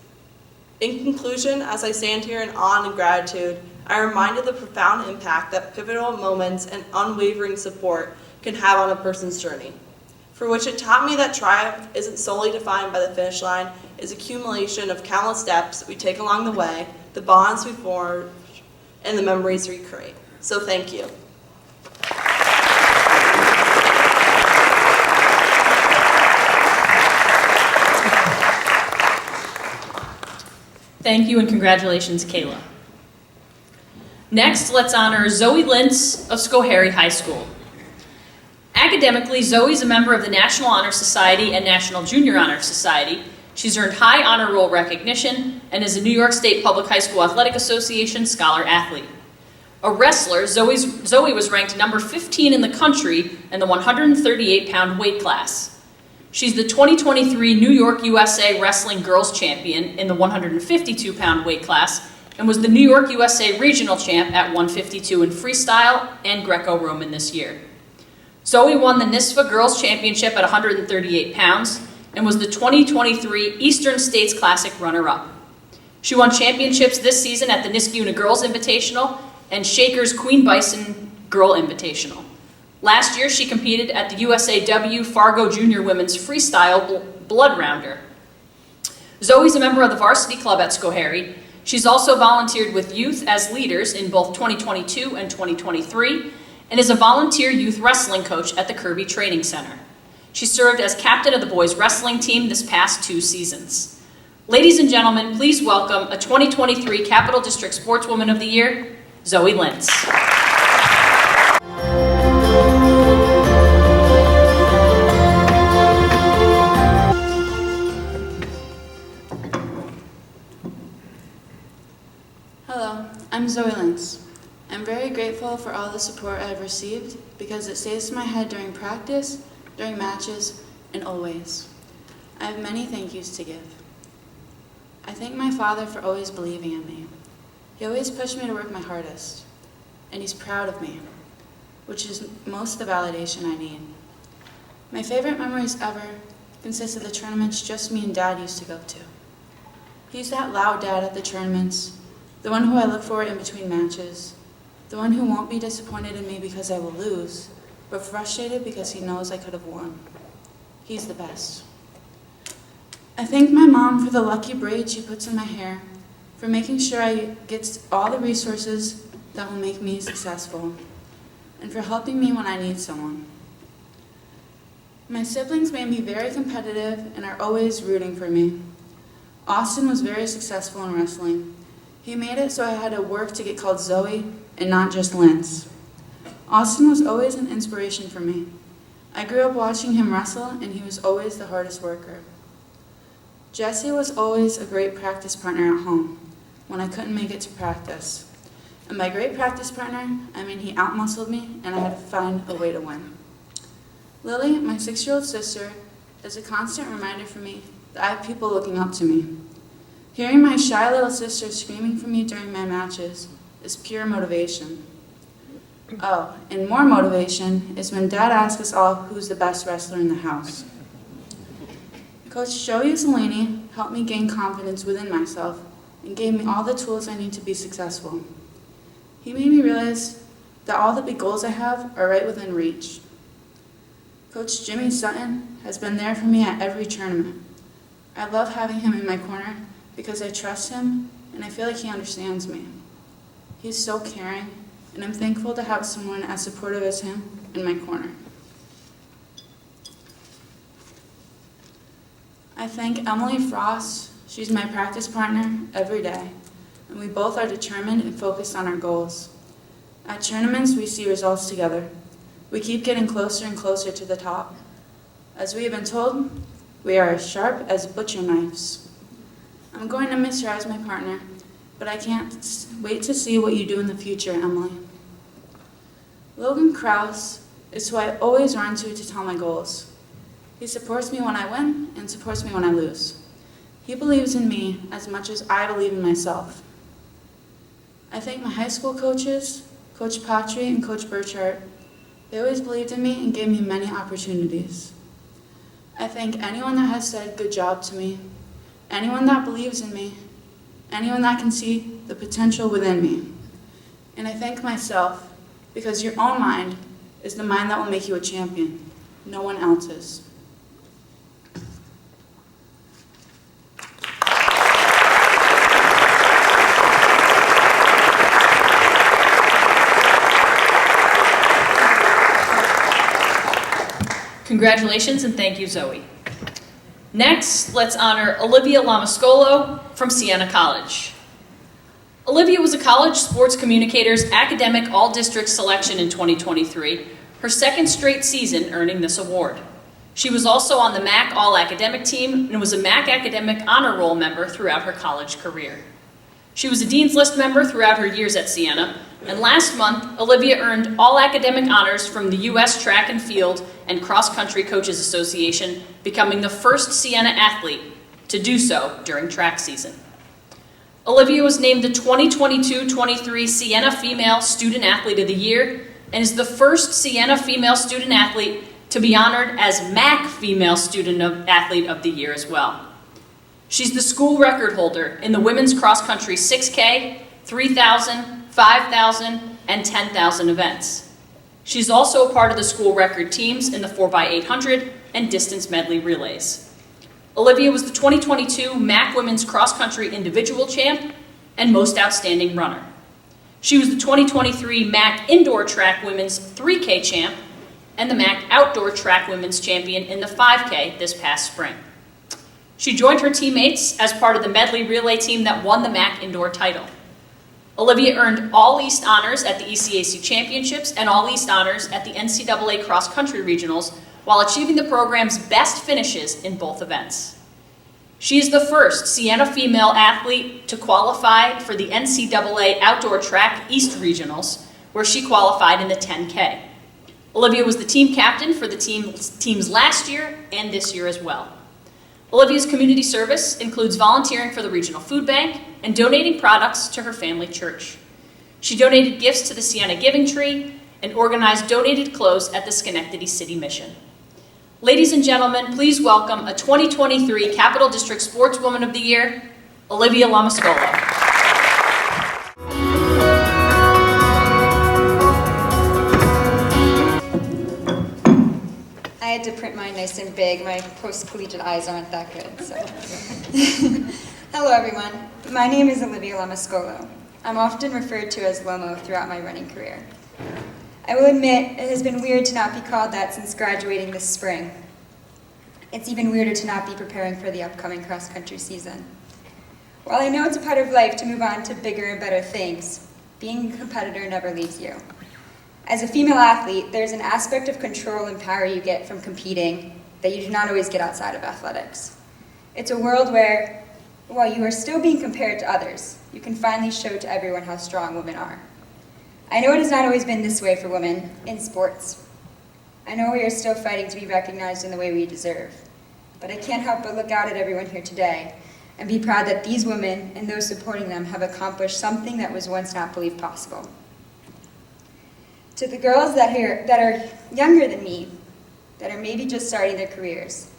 In conclusion, as I stand here in awe and gratitude, I am reminded of the profound impact that pivotal moments and unwavering support can have on a person's journey, for which it taught me that triumph isn't solely defined by the finish line, it's accumulation of countless steps we take along the way, the bonds we form, and the memories we create. So thank you. Thank you and congratulations, Kayla. Next, let's honor Zoe Lintz of Schoharie High School. Academically, Zoe's a member of the National Honor Society and National Junior Honor Society. She's earned high honor roll recognition and is a New York State Public High School Athletic Association Scholar Athlete. A wrestler, Zoe was ranked number 15 in the country in the 138-pound weight class. She's the 2023 New York USA Wrestling Girls Champion in the 152-pound weight class and was the New York USA Regional Champ at 152 in freestyle and Greco-Roman this year. Zoe won the NISFA Girls Championship at 138 pounds and was the 2023 Eastern States Classic runner-up. She won championships this season at the Niskayuna Girls Invitational and Shaker's Queen Bison Girl Invitational. Last year, she competed at the USAW Fargo Junior Women's Freestyle Blood Rounder. Zoe's a member of the varsity club at Schoharie. She's also volunteered with youth as leaders in both 2022 and 2023, and is a volunteer youth wrestling coach at the Kirby Training Center. She served as captain of the boys wrestling team this past 2 seasons. Ladies and gentlemen, please welcome a 2023 Capital District Sportswoman of the Year, Zoe Lintz. grateful for all the support I've received because it stays in my head during practice, during matches, and always. I have many thank yous to give. I thank my father for always believing in me. He always pushed me to work my hardest, and he's proud of me, which is most of the validation I need. My favorite memories ever consist of the tournaments just me and Dad used to go to. He's that loud dad at the tournaments, the one who I look for in between matches, the one who won't be disappointed in me because I will lose, but frustrated because he knows I could have won. He's the best. I thank my mom for the lucky braid she puts in my hair, for making sure I get all the resources that will make me successful, and for helping me when I need someone. My siblings made me very competitive and are always rooting for me. Austin was very successful in wrestling. He made it so I had to work to get called Zoe and not just Lance. Austin was always an inspiration for me. I grew up watching him wrestle, and he was always the hardest worker. Jesse was always a great practice partner at home when I couldn't make it to practice. And by great practice partner, I mean he outmuscled me, and I had to find a way to win. Lily, my 6-year-old sister, is a constant reminder for me that I have people looking up to me. Hearing my shy little sister screaming for me during my matches is pure motivation. Oh, and more motivation is when Dad asks us all who's the best wrestler in the house. Coach Joey Zelani helped me gain confidence within myself and gave me all the tools I need to be successful. He made me realize that all the big goals I have are right within reach. Coach Jimmy Sutton has been there for me at every tournament. I love having him in my corner because I trust him and I feel like he understands me. He's so caring, and I'm thankful to have someone as supportive as him in my corner. I thank Emily Frost. She's my practice partner every day, and we both are determined and focused on our goals. At tournaments, we see results together. We keep getting closer and closer to the top. As we have been told, we are as sharp as butcher knives. I'm going to miss her as my partner, but I can't wait to see what you do in the future, Emily. Logan Krause is who I always run to tell my goals. He supports me when I win and supports me when I lose. He believes in me as much as I believe in myself. I thank my high school coaches, Coach Patry and Coach Burchart. They always believed in me and gave me many opportunities. I thank anyone that has said good job to me, anyone that believes in me, anyone that can see the potential within me. And I thank myself because your own mind is the mind that will make you a champion, no one else's. Congratulations and thank you, Zoe. Next, let's honor Olivia Lamascolo from Siena College. Olivia was a college sports communicator's academic all-district selection in 2023, her second straight season earning this award. She was also on the MAC All-Academic team and was a MAC Academic Honor Roll member throughout her college career. She was a Dean's List member throughout her years at Siena, and last month, Olivia earned all academic honors from the U.S. Track and Field and Cross Country Coaches Association, becoming the first Siena athlete to do so during track season. Olivia was named the 2022-23 Siena Female Student Athlete of the Year and is the first Siena female student athlete to be honored as MAC Female Student Athlete of the Year as well. She's the school record holder in the women's cross country 6K, 3,000, 5,000, and 10,000 events. She's also a part of the school record teams in the 4x800 and distance medley relays. Olivia was the 2022 MAC Women's Cross Country Individual Champ and Most Outstanding Runner. She was the 2023 MAC Indoor Track Women's 3K Champ and the MAC Outdoor Track Women's Champion in the 5K this past spring. She joined her teammates as part of the medley relay team that won the MAC Indoor title. Olivia earned All East honors at the ECAC Championships and All East honors at the NCAA Cross Country Regionals while achieving the program's best finishes in both events. She is the first Siena female athlete to qualify for the NCAA Outdoor Track East Regionals, where she qualified in the 10K. Olivia was the team captain for the teams last year and this year as well. Olivia's community service includes volunteering for the regional food bank and donating products to her family church. She donated gifts to the Sienna Giving Tree and organized donated clothes at the Schenectady City Mission. Ladies and gentlemen, please welcome a 2023 Capital District Sportswoman of the Year, Olivia Lamascolo. I had to print mine nice and big. My post-collegiate eyes aren't that good, so. Hello, everyone. My name is Olivia Lamascolo. I'm often referred to as Lomo throughout my running career. I will admit, it has been weird to not be called that since graduating this spring. It's even weirder to not be preparing for the upcoming cross-country season. While I know it's a part of life to move on to bigger and better things, being a competitor never leaves you. As a female athlete, there's an aspect of control and power you get from competing that you do not always get outside of athletics. It's a world where, while you are still being compared to others, you can finally show to everyone how strong women are. I know it has not always been this way for women in sports. I know we are still fighting to be recognized in the way we deserve, but I can't help but look out at everyone here today and be proud that these women and those supporting them have accomplished something that was once not believed possible. To the girls that are younger than me, that are maybe just starting their careers,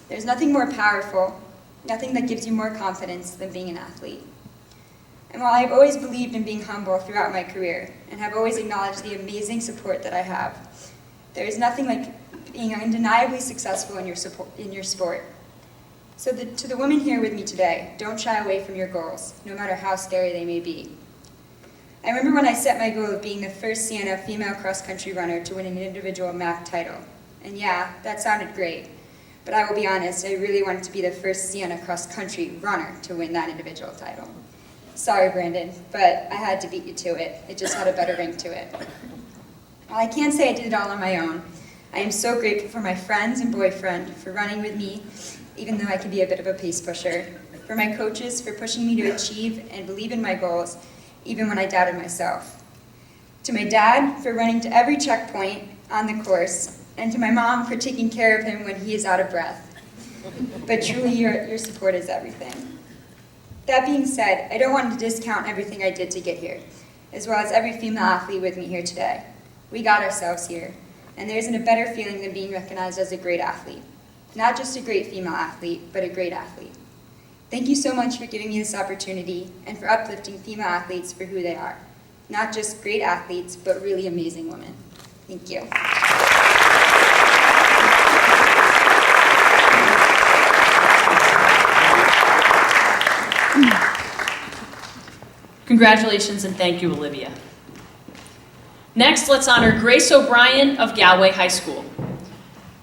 there's nothing more powerful, nothing that gives you more confidence than being an athlete. And while I've always believed in being humble throughout my career and have always acknowledged the amazing support that I have, there is nothing like being undeniably successful in your sport. So to the women here with me today, don't shy away from your goals, no matter how scary they may be. I remember when I set my goal of being the first Sienna female cross-country runner to win an individual MAC title. And yeah, that sounded great. But I will be honest, I really wanted to be the first Sienna cross-country runner to win that individual title. Sorry, Brandon, but I had to beat you to it. It just had a better ring to it. While I can't say I did it all on my own, I am so grateful for my friends and boyfriend for running with me, even though I can be a bit of a pace pusher, for my coaches for pushing me to achieve and believe in my goals, even when I doubted myself, to my dad for running to every checkpoint on the course, and to my mom for taking care of him when he is out of breath. But truly, your support is everything. That being said, I don't want to discount everything I did to get here, as well as every female athlete with me here today. We got ourselves here, and there isn't a better feeling than being recognized as a great athlete. Not just a great female athlete, but a great athlete. Thank you so much for giving me this opportunity and for uplifting female athletes for who they are. Not just great athletes, but really amazing women. Thank you. Congratulations and thank you, Olivia. Next, let's honor Grace O'Brien of Galway High School.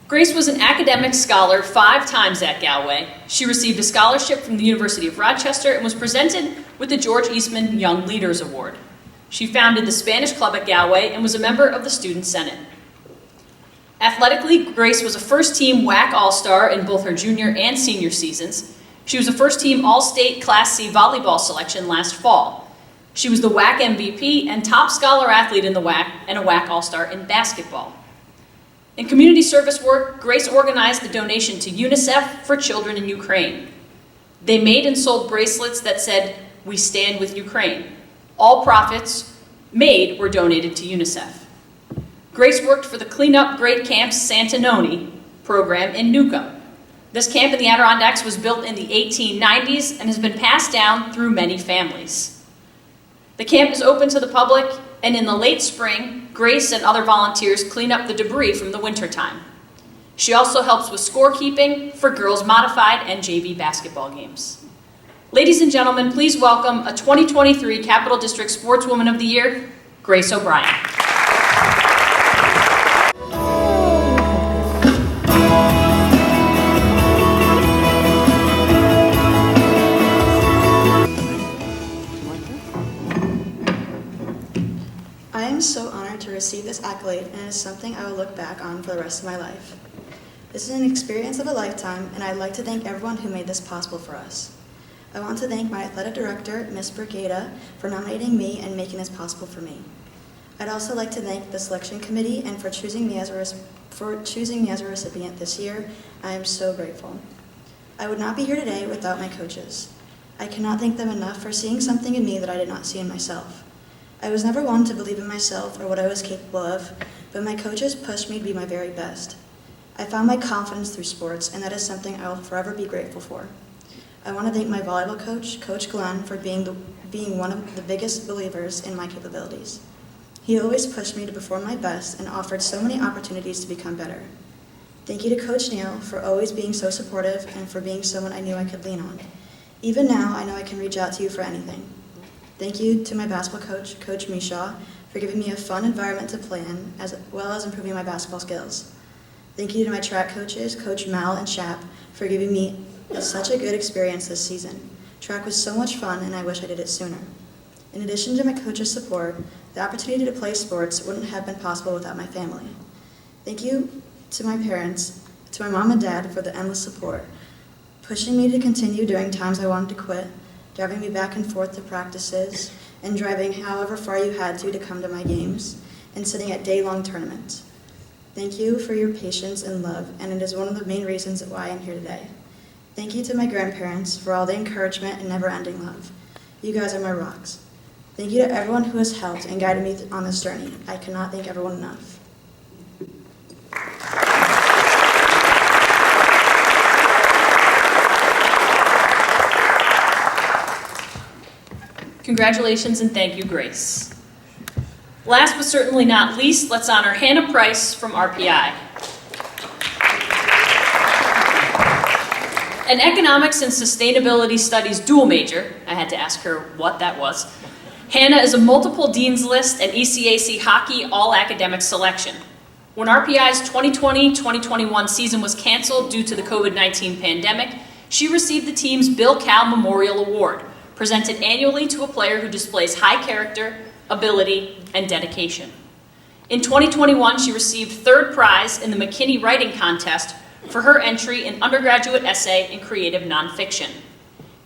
Grace was an academic scholar 5 times at Galway. She received a scholarship from the University of Rochester and was presented with the George Eastman Young Leaders Award. She founded the Spanish Club at Galway and was a member of the Student Senate. Athletically, Grace was a first-team WAC All-Star in both her junior and senior seasons. She was a first-team All-State Class C volleyball selection last fall. She was the WAC MVP and top scholar athlete in the WAC and a WAC All-Star in basketball. In community service work, Grace organized the donation to UNICEF for children in Ukraine. They made and sold bracelets that said, "We stand with Ukraine." All profits made were donated to UNICEF. Grace worked for the Clean Up Great Camps Santanoni program in Newcomb. This camp in the Adirondacks was built in the 1890s and has been passed down through many families. The camp is open to the public, and in the late spring, Grace and other volunteers clean up the debris from the wintertime. She also helps with scorekeeping for girls' modified and JV basketball games. Ladies and gentlemen, please welcome a 2023 Capital District Sportswoman of the Year, Grace O'Brien. I am so honored to receive this accolade, and it is something I will look back on for the rest of my life. This is an experience of a lifetime, and I'd like to thank everyone who made this possible for us. I want to thank my athletic director, Ms. Brigada, for nominating me and making this possible for me. I'd also like to thank the selection committee and for choosing me as a recipient this year. I am so grateful. I would not be here today without my coaches. I cannot thank them enough for seeing something in me that I did not see in myself. I was never one to believe in myself or what I was capable of, but my coaches pushed me to be my very best. I found my confidence through sports, and that is something I will forever be grateful for. I want to thank my volleyball coach, Coach Glenn, for being one of the biggest believers in my capabilities. He always pushed me to perform my best and offered so many opportunities to become better. Thank you to Coach Neal for always being so supportive and for being someone I knew I could lean on. Even now, I know I can reach out to you for anything. Thank you to my basketball coach, Coach Mishaw, for giving me a fun environment to play in, as well as improving my basketball skills. Thank you to my track coaches, Coach Mal and Chap, for giving me such a good experience this season. Track was so much fun, and I wish I did it sooner. In addition to my coach's support, the opportunity to play sports wouldn't have been possible without my family. Thank you to my parents, to my mom and dad for the endless support, pushing me to continue during times I wanted to quit, driving me back and forth to practices, and driving however far you had to come to my games, and sitting at day-long tournaments. Thank you for your patience and love, and it is one of the main reasons why I'm here today. Thank you to my grandparents for all the encouragement and never-ending love. You guys are my rocks. Thank you to everyone who has helped and guided me on this journey. I cannot thank everyone enough. Congratulations and thank you, Grace. Last but certainly not least, let's honor Hannah Price from RPI. An economics and sustainability studies dual major, I had to ask her what that was. Hannah is a multiple Dean's List and ECAC hockey all-academic selection. When RPI's 2020-2021 season was canceled due to the COVID-19 pandemic, she received the team's Bill Cal Memorial Award, presented annually to a player who displays high character, ability, and dedication. In 2021, she received third prize in the McKinney Writing Contest for her entry in undergraduate essay and creative nonfiction.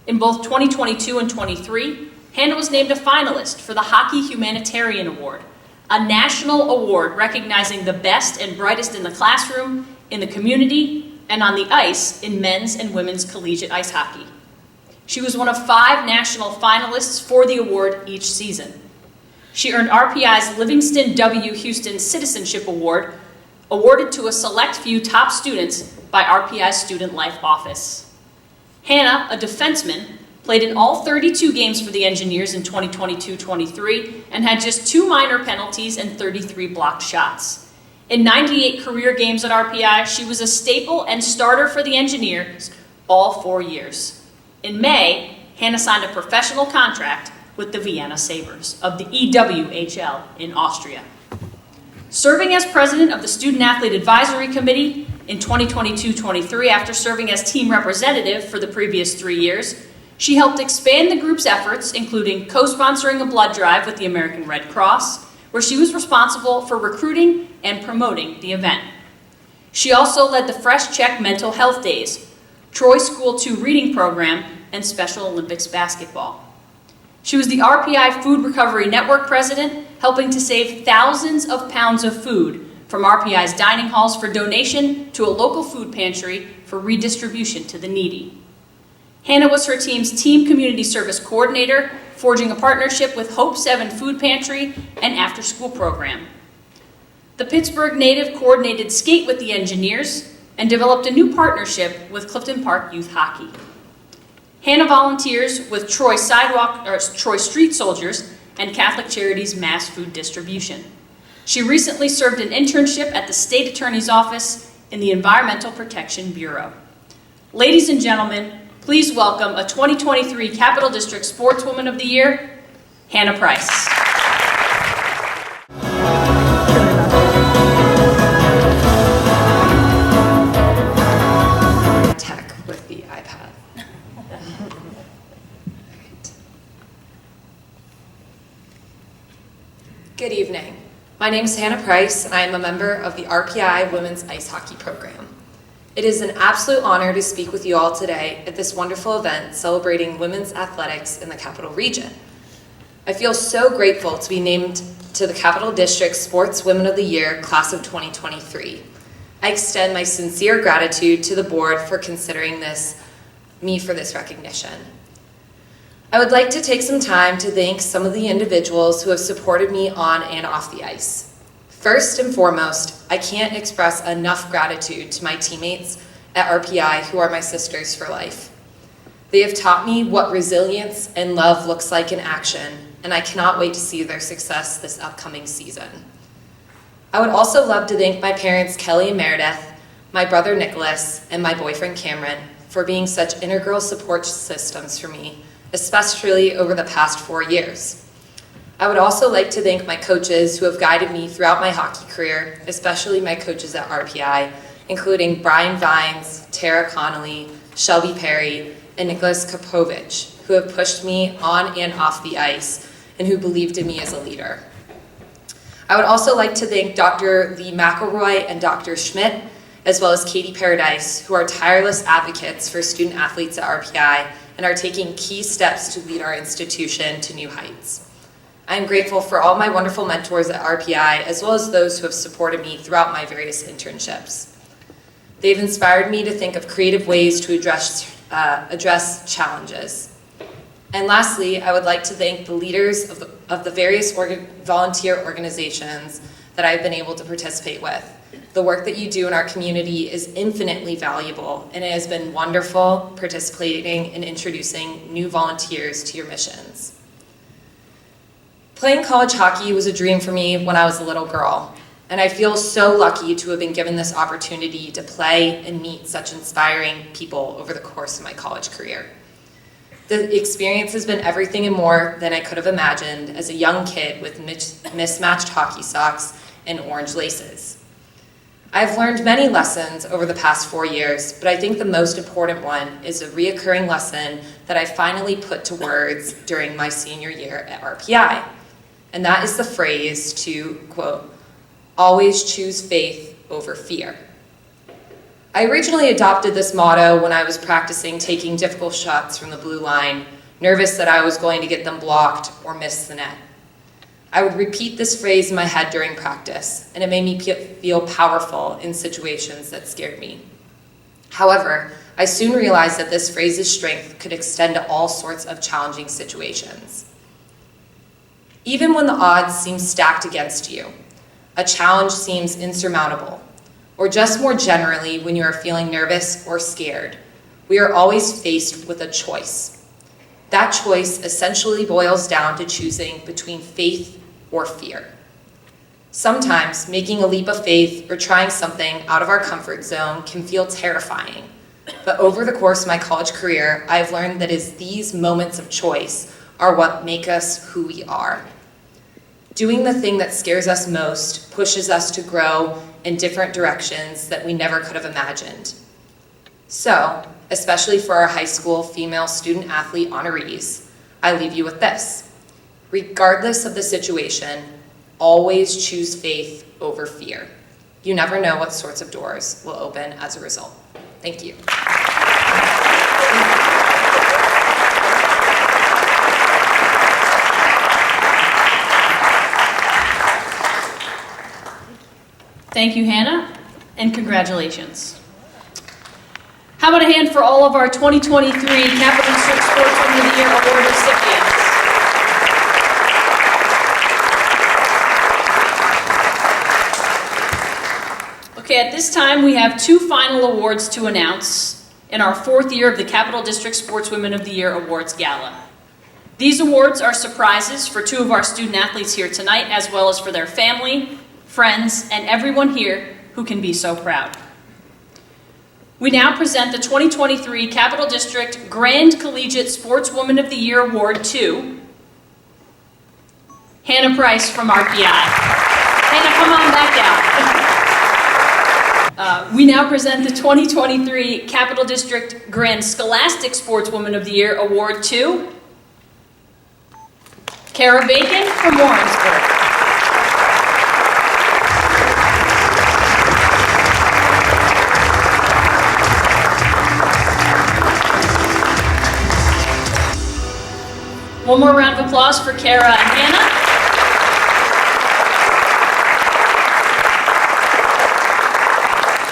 In both 2022 and 23, Hannah was named a finalist for the Hockey Humanitarian Award, a national award recognizing the best and brightest in the classroom, in the community, and on the ice in men's and women's collegiate ice hockey. She was one of 5 national finalists for the award each season. She earned RPI's Livingston W. Houston Citizenship Award, awarded to a select few top students by RPI's Student Life Office. Hannah, a defenseman, played in all 32 games for the Engineers in 2022-23 and had just 2 minor penalties and 33 blocked shots. In 98 career games at RPI, she was a staple and starter for the Engineers all 4 years. In May, Hannah signed a professional contract with the Vienna Sabres of the EWHL in Austria. Serving as president of the Student Athlete Advisory Committee in 2022-23 after serving as team representative for the previous 3 years, she helped expand the group's efforts, including co-sponsoring a blood drive with the American Red Cross, where she was responsible for recruiting and promoting the event. She also led the Fresh Check Mental Health Days, Troy School 2 reading program, and Special Olympics basketball. She was the RPI Food Recovery Network president, helping to save thousands of pounds of food from RPI's dining halls for donation to a local food pantry for redistribution to the needy. Hannah was her team's team community service coordinator, forging a partnership with Hope 7 Food Pantry and after-school program. The Pittsburgh native coordinated skate with the Engineers and developed a new partnership with Clifton Park Youth Hockey. Hannah volunteers with Troy Street Soldiers and Catholic Charities Mass Food Distribution. She recently served an internship at the State Attorney's Office in the Environmental Protection Bureau. Ladies and gentlemen, please welcome a 2023 Capital District Sportswoman of the Year, Hannah Price. Tech with the iPad. Good evening. My name is Hannah Price, and I am a member of the RPI Women's Ice Hockey Program. It is an absolute honor to speak with you all today at this wonderful event celebrating women's athletics in the Capital Region. I feel so grateful to be named to the Capital District Sportswomen of the Year Class of 2023. I extend my sincere gratitude to the board for considering me for this recognition. I would like to take some time to thank some of the individuals who have supported me on and off the ice. First and foremost, I can't express enough gratitude to my teammates at RPI who are my sisters for life. They have taught me what resilience and love looks like in action, and I cannot wait to see their success this upcoming season. I would also love to thank my parents, Kelly and Meredith, my brother Nicholas, and my boyfriend Cameron for being such integral support systems for me, especially over the past 4 years. I would also like to thank my coaches who have guided me throughout my hockey career, especially my coaches at RPI, including Brian Vines, Tara Connolly, Shelby Perry, and Nicholas Kapovich, who have pushed me on and off the ice and who believed in me as a leader. I would also like to thank Dr. Lee McElroy and Dr. Schmidt, as well as Katie Paradise, who are tireless advocates for student athletes at RPI and are taking key steps to lead our institution to new heights. I am grateful for all my wonderful mentors at RPI, as well as those who have supported me throughout my various internships. They've inspired me to think of creative ways to address challenges. And lastly, I would like to thank the leaders of the various volunteer organizations that I've been able to participate with. The work that you do in our community is infinitely valuable, and it has been wonderful participating in introducing new volunteers to your missions. Playing college hockey was a dream for me when I was a little girl, and I feel so lucky to have been given this opportunity to play and meet such inspiring people over the course of my college career. The experience has been everything and more than I could have imagined as a young kid with mismatched hockey socks and orange laces. I've learned many lessons over the past 4 years, but I think the most important one is a reoccurring lesson that I finally put to words during my senior year at RPI. And that is the phrase to, quote, always choose faith over fear. I originally adopted this motto when I was practicing taking difficult shots from the blue line, nervous that I was going to get them blocked or miss the net. I would repeat this phrase in my head during practice, and it made me feel powerful in situations that scared me. However, I soon realized that this phrase's strength could extend to all sorts of challenging situations. Even when the odds seem stacked against you, a challenge seems insurmountable, or just more generally when you are feeling nervous or scared, we are always faced with a choice. That choice essentially boils down to choosing between faith or fear. Sometimes making a leap of faith or trying something out of our comfort zone can feel terrifying, but over the course of my college career, I've learned that these moments of choice are what make us who we are. Doing the thing that scares us most pushes us to grow in different directions that we never could have imagined. So, especially for our high school female student athlete honorees, I leave you with this. Regardless of the situation, always choose faith over fear. You never know what sorts of doors will open as a result. Thank you. Thank you, Hannah, and congratulations. How about a hand for all of our 2023 Capital District Sportswoman of the Year Award recipients? Okay, at this time we have 2 final awards to announce in our 4th year of the Capital District Sportswomen of the Year Awards Gala. These awards are surprises for 2 of our student athletes here tonight, as well as for their family, friends, and everyone here who can be so proud. We now present the 2023 Capital District Grand Collegiate Sportswoman of the Year Award to Hannah Price from RPI. Hannah, come on back down. We now present the 2023 Capital District Grand Scholastic Sportswoman of the Year Award to Kara Bacon from Warrensburg. We'll One more round of applause for Kara and Hannah.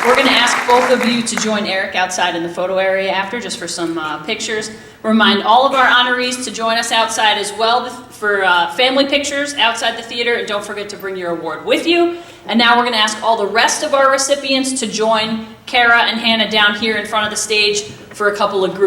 We're going to ask both of you to join Eric outside in the photo area after, just for some pictures. Remind all of our honorees to join us outside as well for family pictures outside the theater, and don't forget to bring your award with you. And now we're going to ask all the rest of our recipients to join Kara and Hannah down here in front of the stage for a couple of group